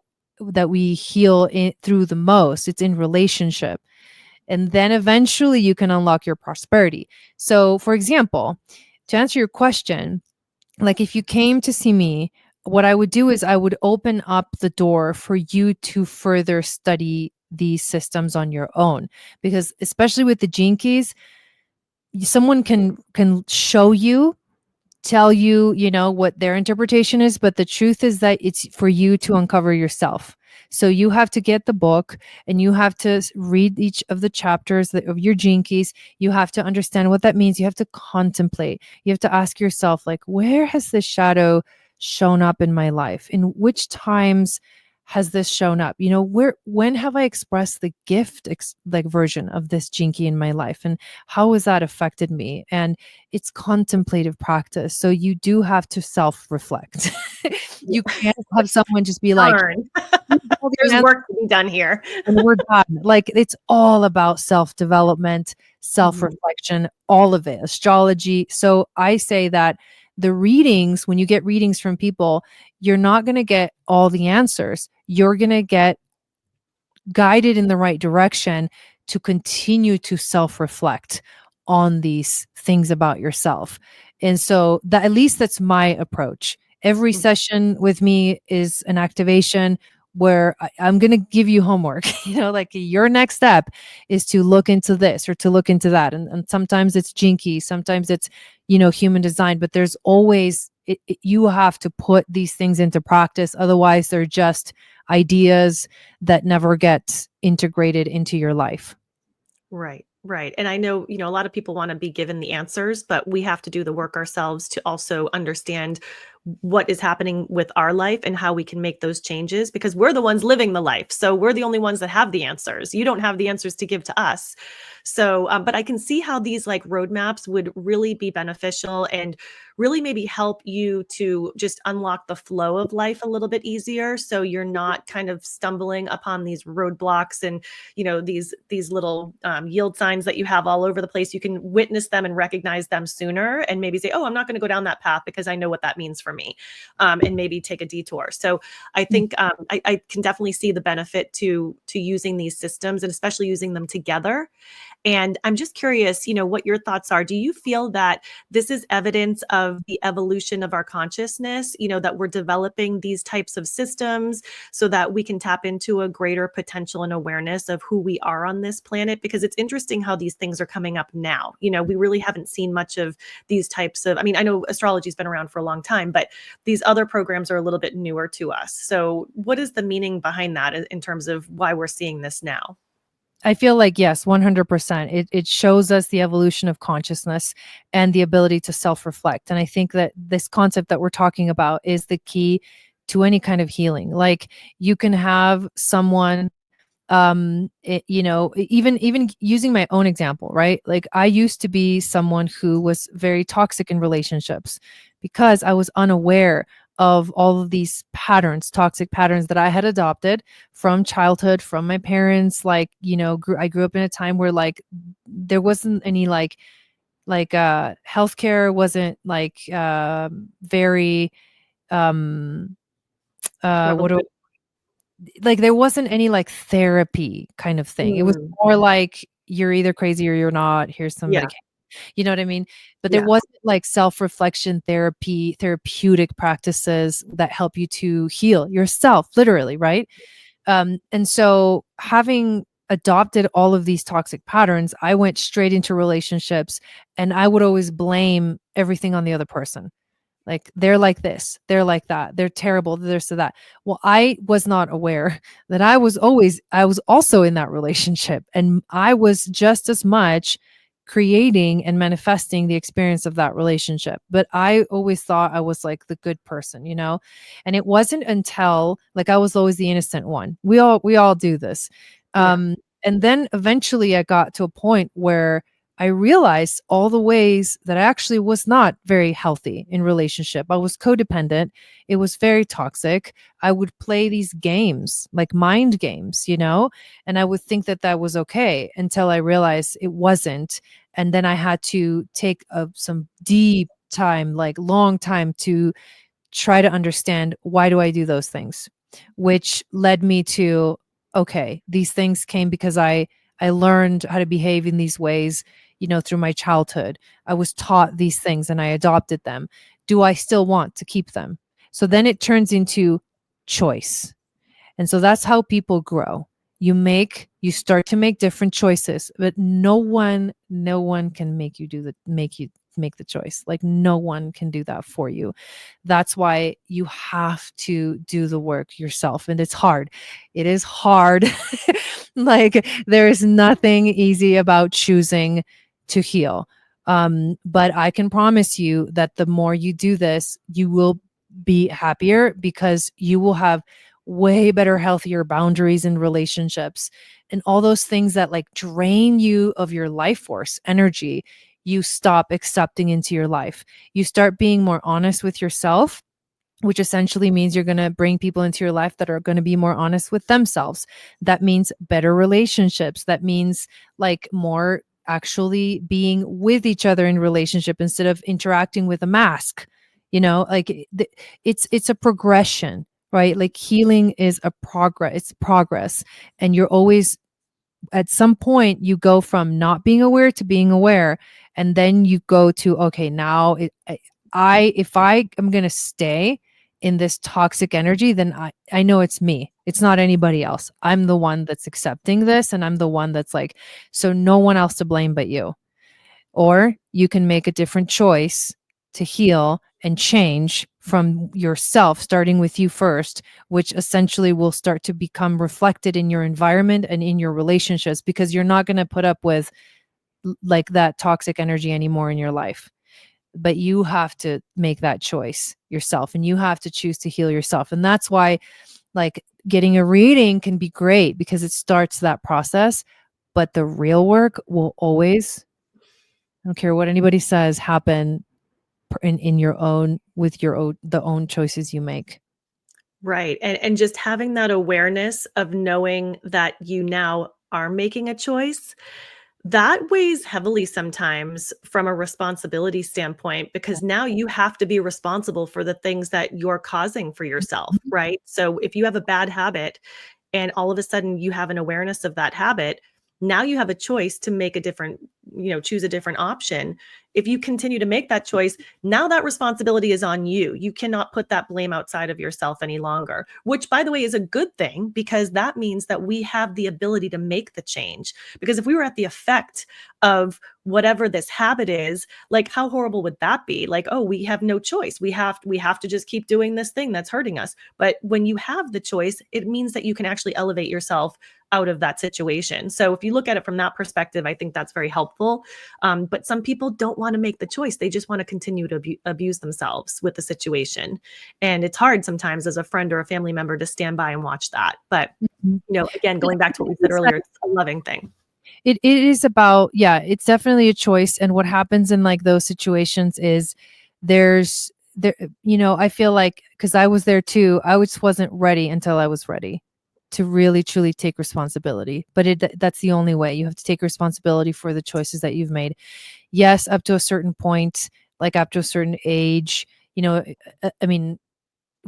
heal through the most. It's in relationship. And then eventually you can unlock your prosperity. So for example, to answer your question, like if you came to see me, what I would do is I would open up the door for you to further study these systems on your own, because especially with the gene keys, someone can show you, tell you, what their interpretation is, but the truth is that it's for you to uncover yourself. So you have to get the book, and you have to read each of the chapters of your gene keys. You have to understand what that means. You have to contemplate. You have to ask yourself, like, where has this shadow shown up in my life? In which times has this shown up? When have I expressed the gift like version of this gene key in my life, and how has that affected me? And it's contemplative practice. So you do have to self-reflect. You can't have someone just be like, Darn. There's work to be done here. and we're done. Like, it's all about self-development, self-reflection, all of it, astrology. So I say that the readings, when you get readings from people, you're not going to get all the answers. You're going to get guided in the right direction to continue to self-reflect on these things about yourself. And so at least that's my approach. Every session with me is an activation where I'm going to give you homework. Like your next step is to look into this or to look into that. And sometimes it's gene key, sometimes it's, human design, but there's always, you have to put these things into practice. Otherwise, they're just ideas that never get integrated into your life. Right, right. And I know, a lot of people want to be given the answers, but we have to do the work ourselves to also understand what is happening with our life and how we can make those changes, because we're the ones living the life. So we're the only ones that have the answers. You don't have the answers to give to us. So, but I can see how these like roadmaps would really be beneficial and really maybe help you to just unlock the flow of life a little bit easier. So you're not kind of stumbling upon these roadblocks and, these little yield signs that you have all over the place. You can witness them and recognize them sooner and maybe say, oh, I'm not going to go down that path because I know what that means for me, and maybe take a detour. So I think I can definitely see the benefit to using these systems, and especially using them together. And I'm just curious, what your thoughts are. Do you feel that this is evidence of the evolution of our consciousness, that we're developing these types of systems so that we can tap into a greater potential and awareness of who we are on this planet? Because it's interesting how these things are coming up now. We really haven't seen much of these types of, I mean, I know astrology's been around for a long time, but these other programs are a little bit newer to us. So what is the meaning behind that in terms of why we're seeing this now? I feel like, yes, 100%. It shows us the evolution of consciousness and the ability to self-reflect. And I think that this concept that we're talking about is the key to any kind of healing. Like, you can have someone, even using my own example, right? Like, I used to be someone who was very toxic in relationships because I was unaware of all of these patterns, toxic patterns that I had adopted from childhood, from my parents. Like, I grew up in a time where, like, there wasn't any healthcare wasn't very um what do Prevalent. like there wasn't any like therapy kind of thing. It was Mm, more like, you're either crazy or you're not. Here's some yeah, medication. You know what I mean? But there yeah, wasn't like self-reflection therapy, therapeutic practices that help you to heal yourself, literally, right? And so, having adopted all of these toxic patterns, I went straight into relationships, and I would always blame everything on the other person. Like, they're like this, they're like that, they're terrible, this or that. Well, I was not aware that I was also in that relationship, and I was just as much creating and manifesting the experience of that relationship. But I always thought I was like the good person. And it wasn't until, like, I was always the innocent one. We all do this. yeah. Um and then eventually I got to a point where I realized all the ways that I actually was not very healthy in relationship. I was codependent. It was very toxic. I would play these games, like mind games, and I would think that that was okay until I realized it wasn't. And then I had to take some deep time, like long time, to try to understand, why do I do those things, which led me to, okay, these things came because I learned how to behave in these ways, through my childhood. I was taught these things and I adopted them. Do I still want to keep them? So then it turns into choice. And so that's how people grow. You start to make different choices, but no one can make the choice. Like, no one can do that for you. That's why you have to do the work yourself. And it's hard. It is hard. Like, there is nothing easy about choosing to heal. But I can promise you that the more you do this, you will be happier, because you will have way better, healthier boundaries in relationships, and all those things that like drain you of your life force energy. You stop accepting into your life. You start being more honest with yourself, which essentially means you're going to bring people into your life that are going to be more honest with themselves. That means better relationships. That means like more actually being with each other in relationship instead of interacting with a mask. Like, it's a progression, right? Like, healing is a progress. It's progress, and you're always, at some point, you go from not being aware to being aware, and then you go to, okay, now if I am going to stay in this toxic energy, then I know it's me. It's not anybody else. I'm the one that's accepting this, and I'm the one that's like, so no one else to blame but you. Or you can make a different choice to heal and change from yourself, starting with you first, which essentially will start to become reflected in your environment and in your relationships, because you're not going to put up with like that toxic energy anymore in your life. But you have to make that choice yourself, and you have to choose to heal yourself. And that's why, like, getting a reading can be great, because it starts that process. But the real work will always, I don't care what anybody says, happen in your own, with your own, the own choices you make. Right. And just having that awareness of knowing that you now are making a choice, That weighs heavily sometimes from a responsibility standpoint because now you have to be responsible for the things that you're causing for yourself, Mhm. right? So if you have a bad habit and all of a sudden you have an awareness of that habit, now you have a choice to make a different, choose a different option. If you continue to make that choice, now that responsibility is on you. You cannot put that blame outside of yourself any longer, which, by the way, is a good thing because that means that we have the ability to make the change. Because if we were at the effect of whatever this habit is, like how horrible would that be? Like, oh, we have no choice. We have to just keep doing this thing that's hurting us. But when you have the choice, it means that you can actually elevate yourself out of that situation. So if you look at it from that perspective, I think that's very helpful. But some people don't want to make the choice. They just want to continue to abuse themselves with the situation. And it's hard sometimes as a friend or a family member to stand by and watch that. But, Mhm. again, Yeah, going back I to what we think said it's like earlier, it's a loving thing. it is about, yeah, it's definitely a choice. And what happens in like those situations is there's there, I feel like because I was there too, I just wasn't ready until I was ready to really truly take responsibility. But that's the only way. You have to take responsibility for the choices that you've made. Yes, up to a certain point, like up to a certain age, I mean,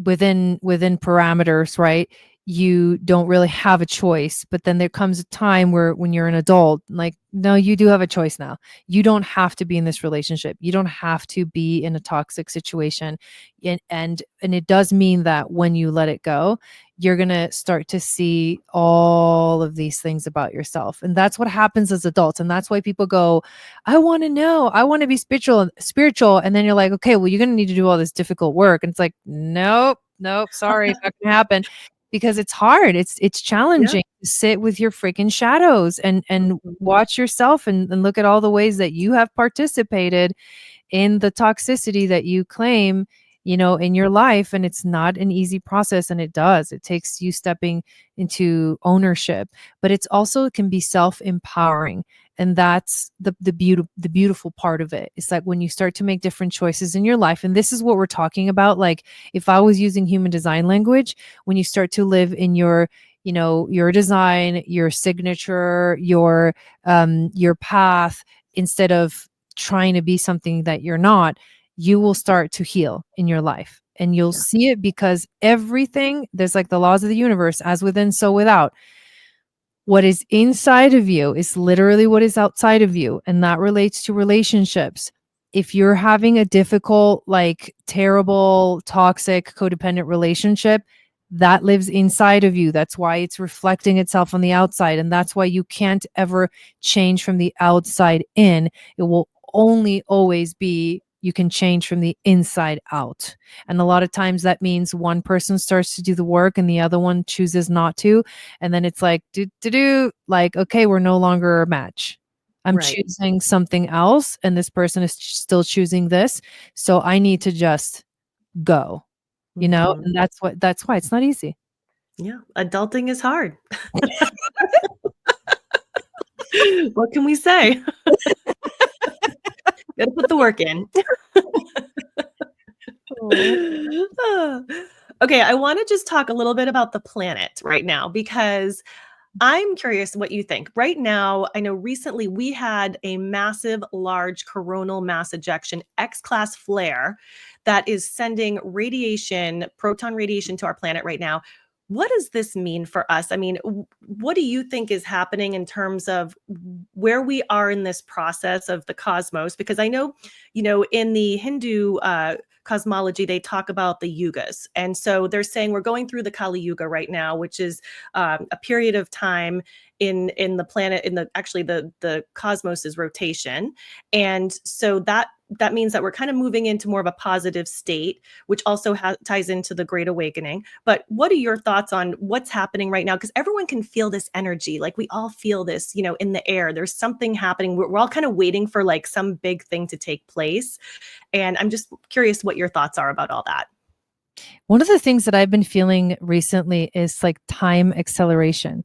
within parameters, right? You don't really have a choice, but then there comes a time where when you're an adult, like, no, you do have a choice now. You don't have to be in this relationship. You don't have to be in a toxic situation. And it does mean that when you let it go, you're going to start to see all of these things about yourself. And that's what happens as adults. And that's why people go, I want to know, I want to be spiritual. And then you're like, okay, well, you're going to need to do all this difficult work. And it's like, nope, nope, sorry, not going to happen, because it's hard. It's Yeah. challenging to sit with your freaking shadows and Mhm. watch yourself and look at all the ways that you have participated in the toxicity that you claim, in your life. And it's not an easy process. And it takes you stepping into ownership, but it's also, it can be self-empowering. And that's the beautiful part of it. It's like when you start to make different choices in your life. And this is what we're talking about. Like, if I was using human design language, when you start to live in your design, your signature, your path, instead of trying to be something that you're not, you will start to heal in your life. And you'll Yeah. see it because everything, there's like the laws of the universe, as within, so without. What is inside of you is literally what is outside of you. And that relates to relationships. If you're having a difficult, like terrible, toxic, codependent relationship, that lives inside of you. That's why it's reflecting itself on the outside. And that's why you can't ever change from the outside in. It will only always be, you can change from the inside out. And a lot of times that means one person starts to do the work and the other one chooses not to. And then it's like, like, okay, we're no longer a match. I'm Right. choosing something else, and this person is still choosing this. So I need to just go, Mhm. and that's why it's not easy. Yeah. Adulting is hard. What can we say? Gotta put the work in. Oh. Okay, I wanna just talk a little bit about the planet right now because I'm curious what you think. Right now, I know recently we had a massive, large coronal mass ejection X-class flare that is sending radiation, proton radiation to our planet right now. What does this mean for us? I mean, what do you think is happening in terms of where we are in this process of the cosmos? Because I know, in the Hindu cosmology, they talk about the yugas. And so they're saying we're going through the Kali Yuga right now, which is a period of time in the planet, in the actually the cosmos's rotation. And so that means that we're kind of moving into more of a positive state, which also ties into the Great Awakening. But what are your thoughts on what's happening right now? Because everyone can feel this energy. Like we all feel this, in the air. There's something happening. We're all kind of waiting for like some big thing to take place. And I'm just curious what your thoughts are about all that. One of the things that I've been feeling recently is like time acceleration.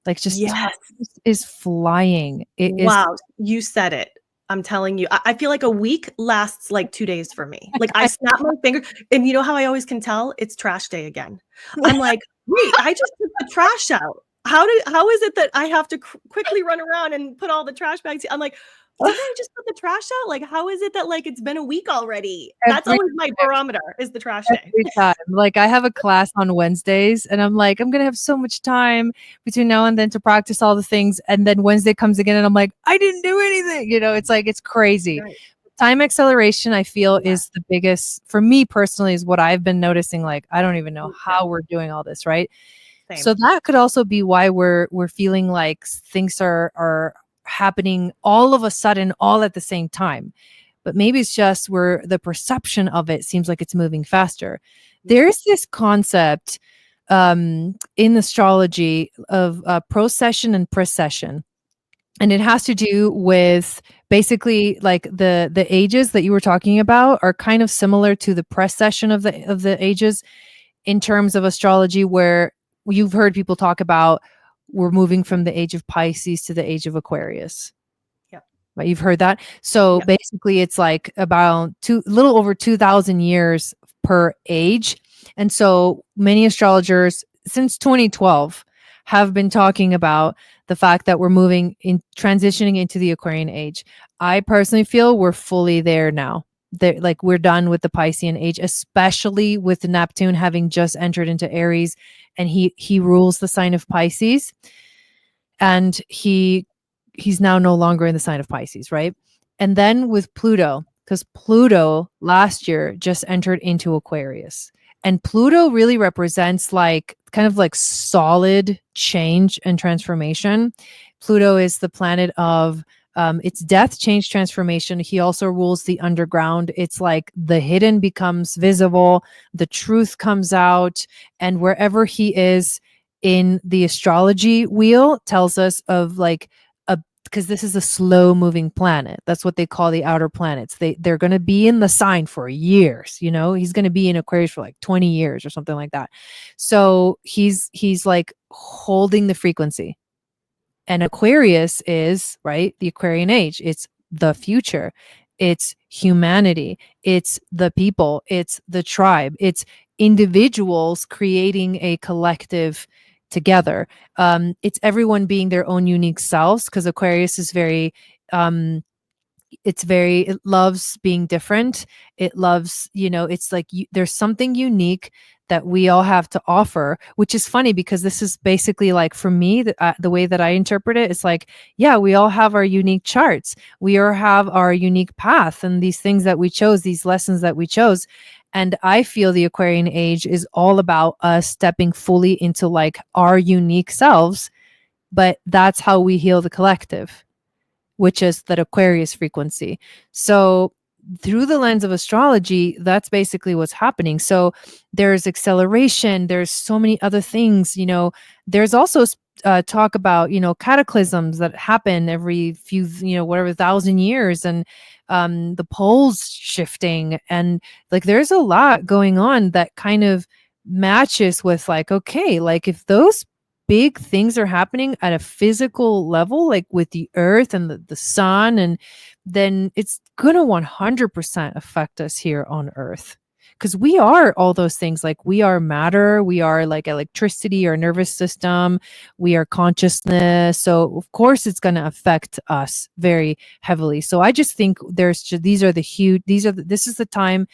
Like, just time Yes. is flying. It is. Wow, you said it. I'm telling you, I feel like a week lasts like 2 days for me. Like, I snap my finger and you know how I always can tell? It's trash day again. I'm like, "Wait, I just took the trash out." how is it that I have to quickly run around and put all the trash bags? I'm like, didn't I just put the trash out? Like, how is it that like it's been a week already? That's Every always my barometer is the trash day. every time. Like, I have a class on Wednesdays, and I'm like, I'm gonna have so much time between now and then to practice all the things. And then Wednesday comes again, and I'm like, I didn't do anything. It's like it's crazy. Right. Time acceleration, I feel, Yeah. is the biggest for me personally, is what I've been noticing. Like, I don't even know Me too. how we're doing all this, right? Same. So that could also be why we're feeling like things are happening all of a sudden, all at the same time. But maybe it's just where the perception of it seems like it's moving faster. Yeah. There's this concept in astrology of procession and precession, and it has to do with basically like the ages that you were talking about are kind of similar to the precession of the ages in terms of astrology, where you've heard people talk about we're moving from the age of Pisces to the age of Aquarius. Yep. Right, you've heard that. So Yep. basically, it's like about a little over 2,000 years per age, and so many astrologers since 2012 have been talking about the fact that we're transitioning into the Aquarian age. I personally feel we're fully there now. Like we're done with the Piscean age, especially with Neptune having just entered into Aries, and he rules the sign of Pisces, and he's now no longer in the sign of Pisces, right? And then with Pluto, because Pluto last year just entered into Aquarius. And Pluto really represents like kind of like solid change and transformation. Pluto is the planet of it's death, change, transformation. He also rules the underground. It's like the hidden becomes visible, the truth comes out, and wherever he is in the astrology wheel tells us of like because this is a slow moving planet. That's what they call the outer planets. They're going to be in the sign for years. He's going to be in Aquarius for like 20 years or something like that. So he's like holding the frequency. And Aquarius is, right, the Aquarian age. It's the future. It's humanity. It's the people. It's the tribe. It's individuals creating a collective together. It's everyone being their own unique selves, because Aquarius is very it loves being different. It loves, it's like there's something unique that we all have to offer, which is funny because this is basically like, for me, the way that I interpret it, it's like, yeah, we all have our unique charts. We all have our unique path and these things that we chose, these lessons that we chose. And I feel the Aquarian age is all about us stepping fully into like our unique selves, but that's how we heal the collective, which is that Aquarius frequency. So through the lens of astrology, that's basically what's happening. So there's acceleration, there's so many other things, there's also talk about, cataclysms that happen every few, whatever 1,000 years, and the poles shifting. And like, there's a lot going on that kind of matches with like, okay, like if those big things are happening at a physical level, like with the earth and the sun, and then it's going to 100% affect us here on earth, because we are all those things. Like we are matter, we are like electricity, our nervous system, we are consciousness. So of course it's going to affect us very heavily. So I just think this is the time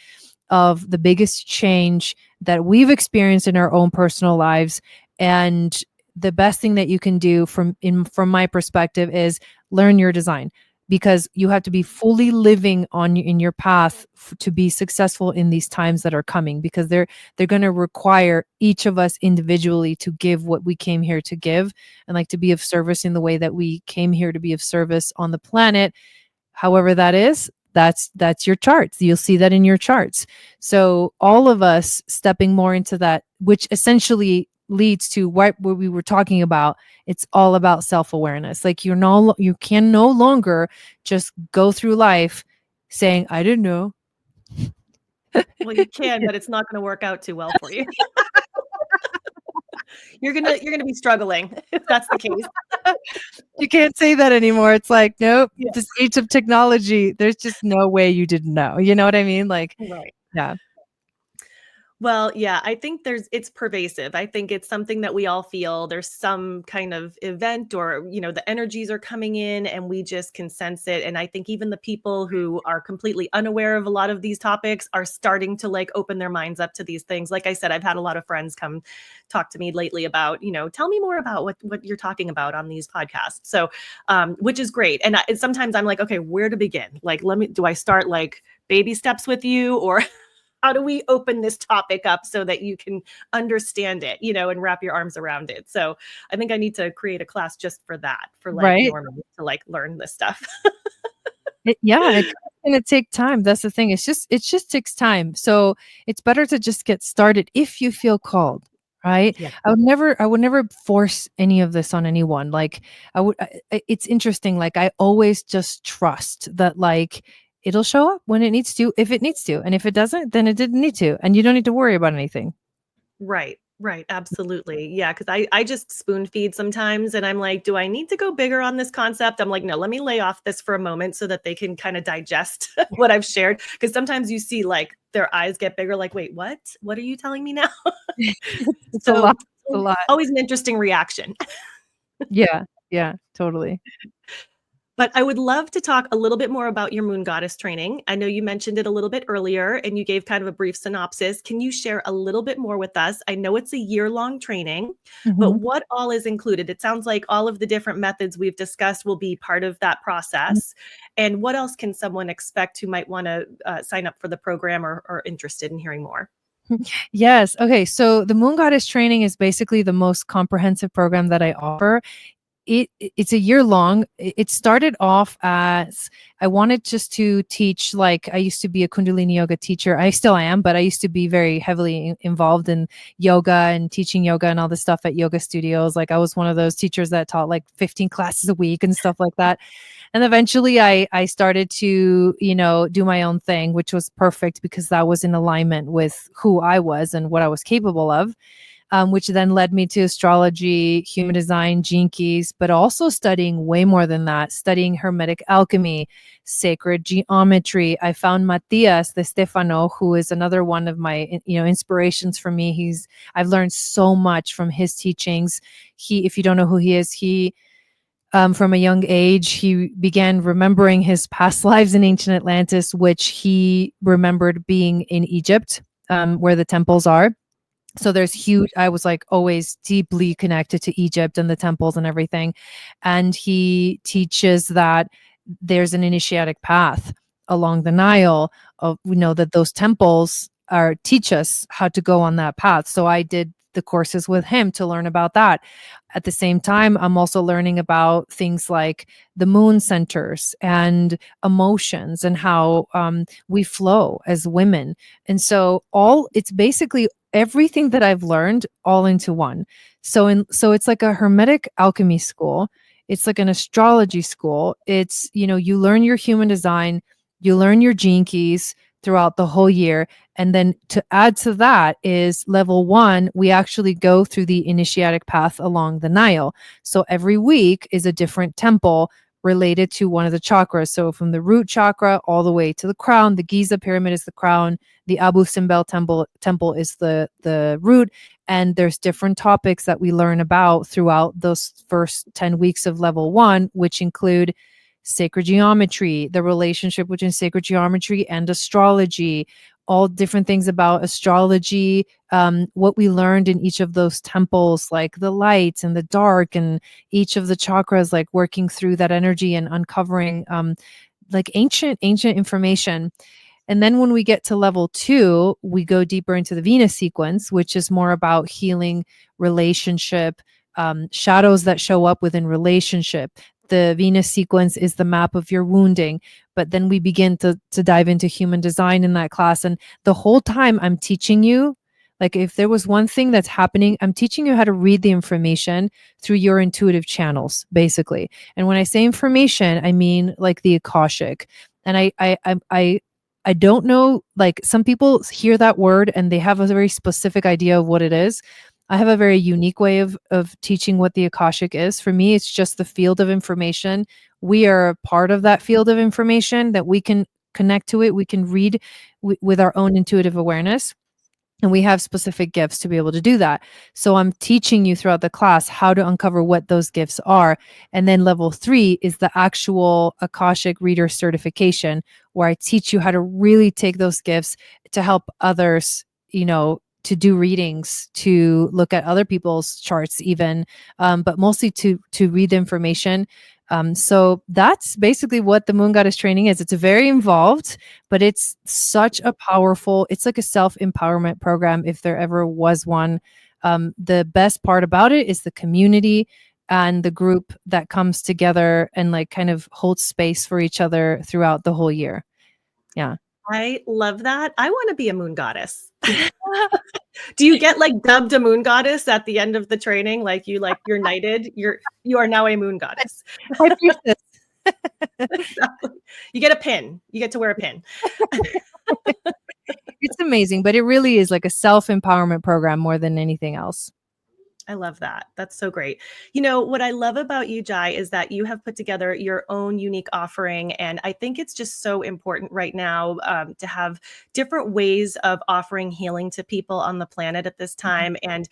of the biggest change that we've experienced in our own personal lives. And the best thing that you can do from my perspective is learn your design, because you have to be fully living in your path to be successful in these times that are coming, because they're going to require each of us individually to give what we came here to give, and like to be of service in the way that we came here to be of service on the planet, however that is. That's your charts. You'll see that in your charts. So all of us stepping more into that, which essentially leads to what we were talking about. It's all about self-awareness. Like you can no longer just go through life saying, I didn't know. Well, you can, but it's not going to work out too well for you. You're gonna be struggling if that's the case. You can't say that anymore. It's like, nope, Yeah. this age of technology, there's just no way you didn't know. You know what I mean? Like, Right. yeah. Well, yeah, I think it's pervasive. I think it's something that we all feel. There's some kind of event or, the energies are coming in and we just can sense it. And I think even the people who are completely unaware of a lot of these topics are starting to like open their minds up to these things. Like I said, I've had a lot of friends come talk to me lately about, tell me more about what you're talking about on these podcasts. So, which is great. And sometimes I'm like, okay, where to begin? Like, do I start like baby steps with you, or how do we open this topic up so that you can understand it, and wrap your arms around it? So I think I need to create a class just for that, for like Right. Norman to like learn this stuff. It's gonna take time. That's the thing. It just takes time. So it's better to just get started if you feel called, right? Yeah. I would never force any of this on anyone. Like it's interesting. Like I always just trust that like it'll show up when it needs to, if it needs to. And if it doesn't, then it didn't need to. And you don't need to worry about anything. Right. Right. Absolutely. Yeah. Cause I just spoon feed sometimes and I'm like, do I need to go bigger on this concept? I'm like, no, let me lay off this for a moment so that they can kind of digest what I've shared. Cause sometimes you see like their eyes get bigger, like, wait, what? What are you telling me now? It's a So lot. It's a lot. always an interesting reaction. Yeah. Yeah, totally. But I would love to talk a little bit more about your moon goddess training. I know you mentioned it a little bit earlier and you gave kind of a brief synopsis. Can you share a little bit more with us? I know it's a year-long training, but Mhm. what all is included? It sounds like all of the different methods we've discussed will be part of that process. And what else can someone expect who might want to sign up for the program or interested in hearing more? Yes. Okay. So the Moon Goddess training is basically the most comprehensive program that I offer. It's a year long. It started off as I wanted just to teach, like I used to be a Kundalini yoga teacher. I still am, but I used to be very heavily involved in yoga and teaching yoga and all this stuff at yoga studios. Like I was one of those teachers that taught like 15 classes a week and stuff like that. And eventually I started to, do my own thing, which was perfect because that was in alignment with who I was and what I was capable of. Which then led me to astrology, human design, gene keys, but also studying way more than that, studying hermetic alchemy, sacred geometry. I found Matias de Stefano, who is another one of my inspirations for me. I've learned so much from his teachings. If you don't know who he is, from a young age, he began remembering his past lives in ancient Atlantis, which he remembered being in Egypt, where the temples are. So there's huge, I was like always deeply connected to Egypt and the temples and everything. And he teaches that there's an initiatic path along the Nile of, that those temples teach us how to go on that path. So I did the courses with him to learn about that. At the same time, I'm also learning about things like the moon centers and emotions and how we flow as women. And so it's basically everything that I've learned all into one. So it's like a hermetic alchemy school. It's like an astrology school. It's, you learn your human design, you learn your gene keys throughout the whole year. And then to add to that is level 1, we actually go through the initiatic path along the Nile. So every week is a different temple related to one of the chakras. So from the root chakra all the way to the crown, the Giza pyramid is the crown, the Abu Simbel temple is the root, and there's different topics that we learn about throughout those first 10 weeks of level 1, which include sacred geometry, the relationship between sacred geometry and astrology, all different things about astrology, what we learned in each of those temples, like the light and the dark, and each of the chakras, like working through that energy and uncovering like ancient information. And then when we get to level 2, we go deeper into the Venus sequence, which is more about healing relationship, shadows that show up within relationship. The Venus sequence is the map of your wounding. But then we begin to dive into human design in that class. And the whole time I'm teaching you, like if there was one thing that's happening, I'm teaching you how to read the information through your intuitive channels, basically. And when I say information, I mean like the Akashic. And I don't know, like some people hear that word and they have a very specific idea of what it is. I have a very unique way of teaching what the Akashic is. For me, it's just the field of information. We are a part of that field of information that we can connect to it. We can read with our own intuitive awareness. And we have specific gifts to be able to do that. So I'm teaching you throughout the class how to uncover what those gifts are. And then level 3 is the actual Akashic Reader certification, where I teach you how to really take those gifts to help others, to do readings, to look at other people's charts even, but mostly to read the information. So that's basically what the Moon Goddess training is. It's very involved, but it's such a powerful, it's like a self-empowerment program if there ever was one. The best part about it is the community and the group that comes together and like kind of holds space for each other throughout the whole year. Yeah. I love that. I want to be a moon goddess. Do you get like dubbed a moon goddess at the end of the training? You're knighted. You are now a moon goddess. High priestess. Exactly. You get a pin. You get to wear a pin. It's amazing, but it really is like a self-empowerment program more than anything else. I love that. That's so great. What I love about you, Jai, is that you have put together your own unique offering. And I think it's just so important right now to have different ways of offering healing to people on the planet at this time. And,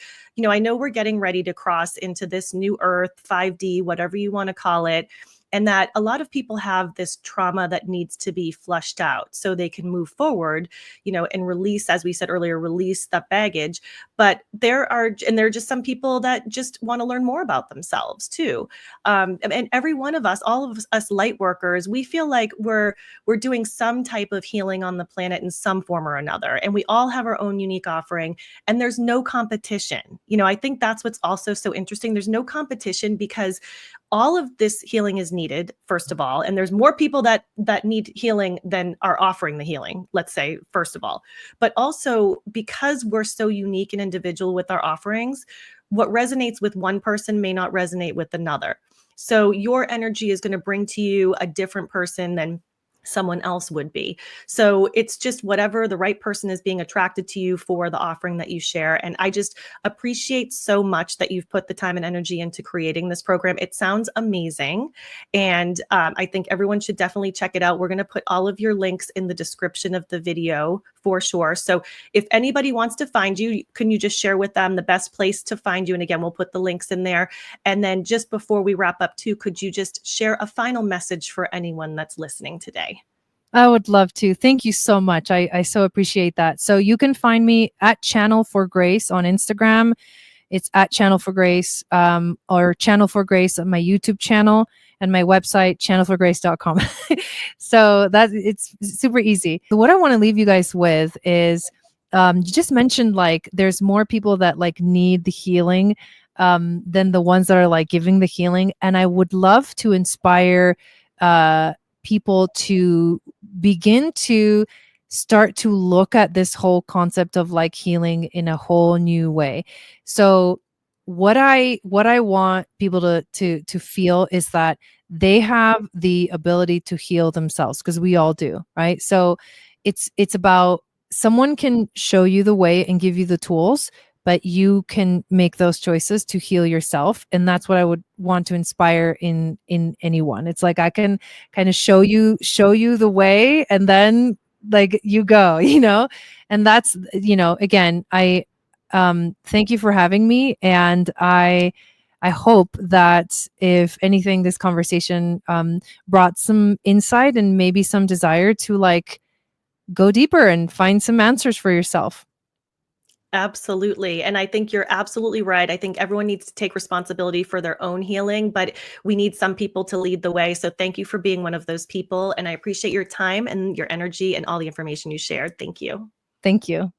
I know we're getting ready to cross into this new earth, 5D, whatever you want to call it. And that a lot of people have this trauma that needs to be flushed out so they can move forward, and release, as we said earlier, release that baggage. But there are just some people that just want to learn more about themselves too. And every one of us, all of us light workers, we feel like we're doing some type of healing on the planet in some form or another. And we all have our own unique offering, and there's no competition. I think that's what's also so interesting. There's no competition because all of this healing is needed, first of all, and there's more people that need healing than are offering the healing, let's say, first of all. But also because we're so unique and individual with our offerings, what resonates with one person may not resonate with another. So your energy is going to bring to you a different person than someone else would be. So it's just whatever the right person is being attracted to you for the offering that you share. And I just appreciate so much that you've put the time and energy into creating this program. It sounds amazing. And I think everyone should definitely check it out. We're going to put all of your links in the description of the video for sure. So if anybody wants to find you, can you just share with them the best place to find you? And again, we'll put the links in there. And then just before we wrap up too, could you just share a final message for anyone that's listening today? I would love to. Thank you so much. I so appreciate that. So you can find me at Channel for Grace on Instagram. It's at Channel for Grace, or Channel for Grace on my YouTube channel, and my website, channelforgrace.com. So it's super easy. What I want to leave you guys with is, you just mentioned like there's more people that like need the healing than the ones that are like giving the healing. And I would love to inspire people to begin to start to look at this whole concept of like healing in a whole new way. So what I want people to feel is that they have the ability to heal themselves, because we all do, right? So it's about, someone can show you the way and give you the tools, but you can make those choices to heal yourself. And that's what I would want to inspire in anyone. It's like I can kind of show you the way, and then like you go, and that's, again, I thank you for having me. And I hope that if anything, this conversation brought some insight and maybe some desire to like go deeper and find some answers for yourself. Absolutely. And I think you're absolutely right. I think everyone needs to take responsibility for their own healing, but we need some people to lead the way. So thank you for being one of those people. And I appreciate your time and your energy and all the information you shared. Thank you. Thank you.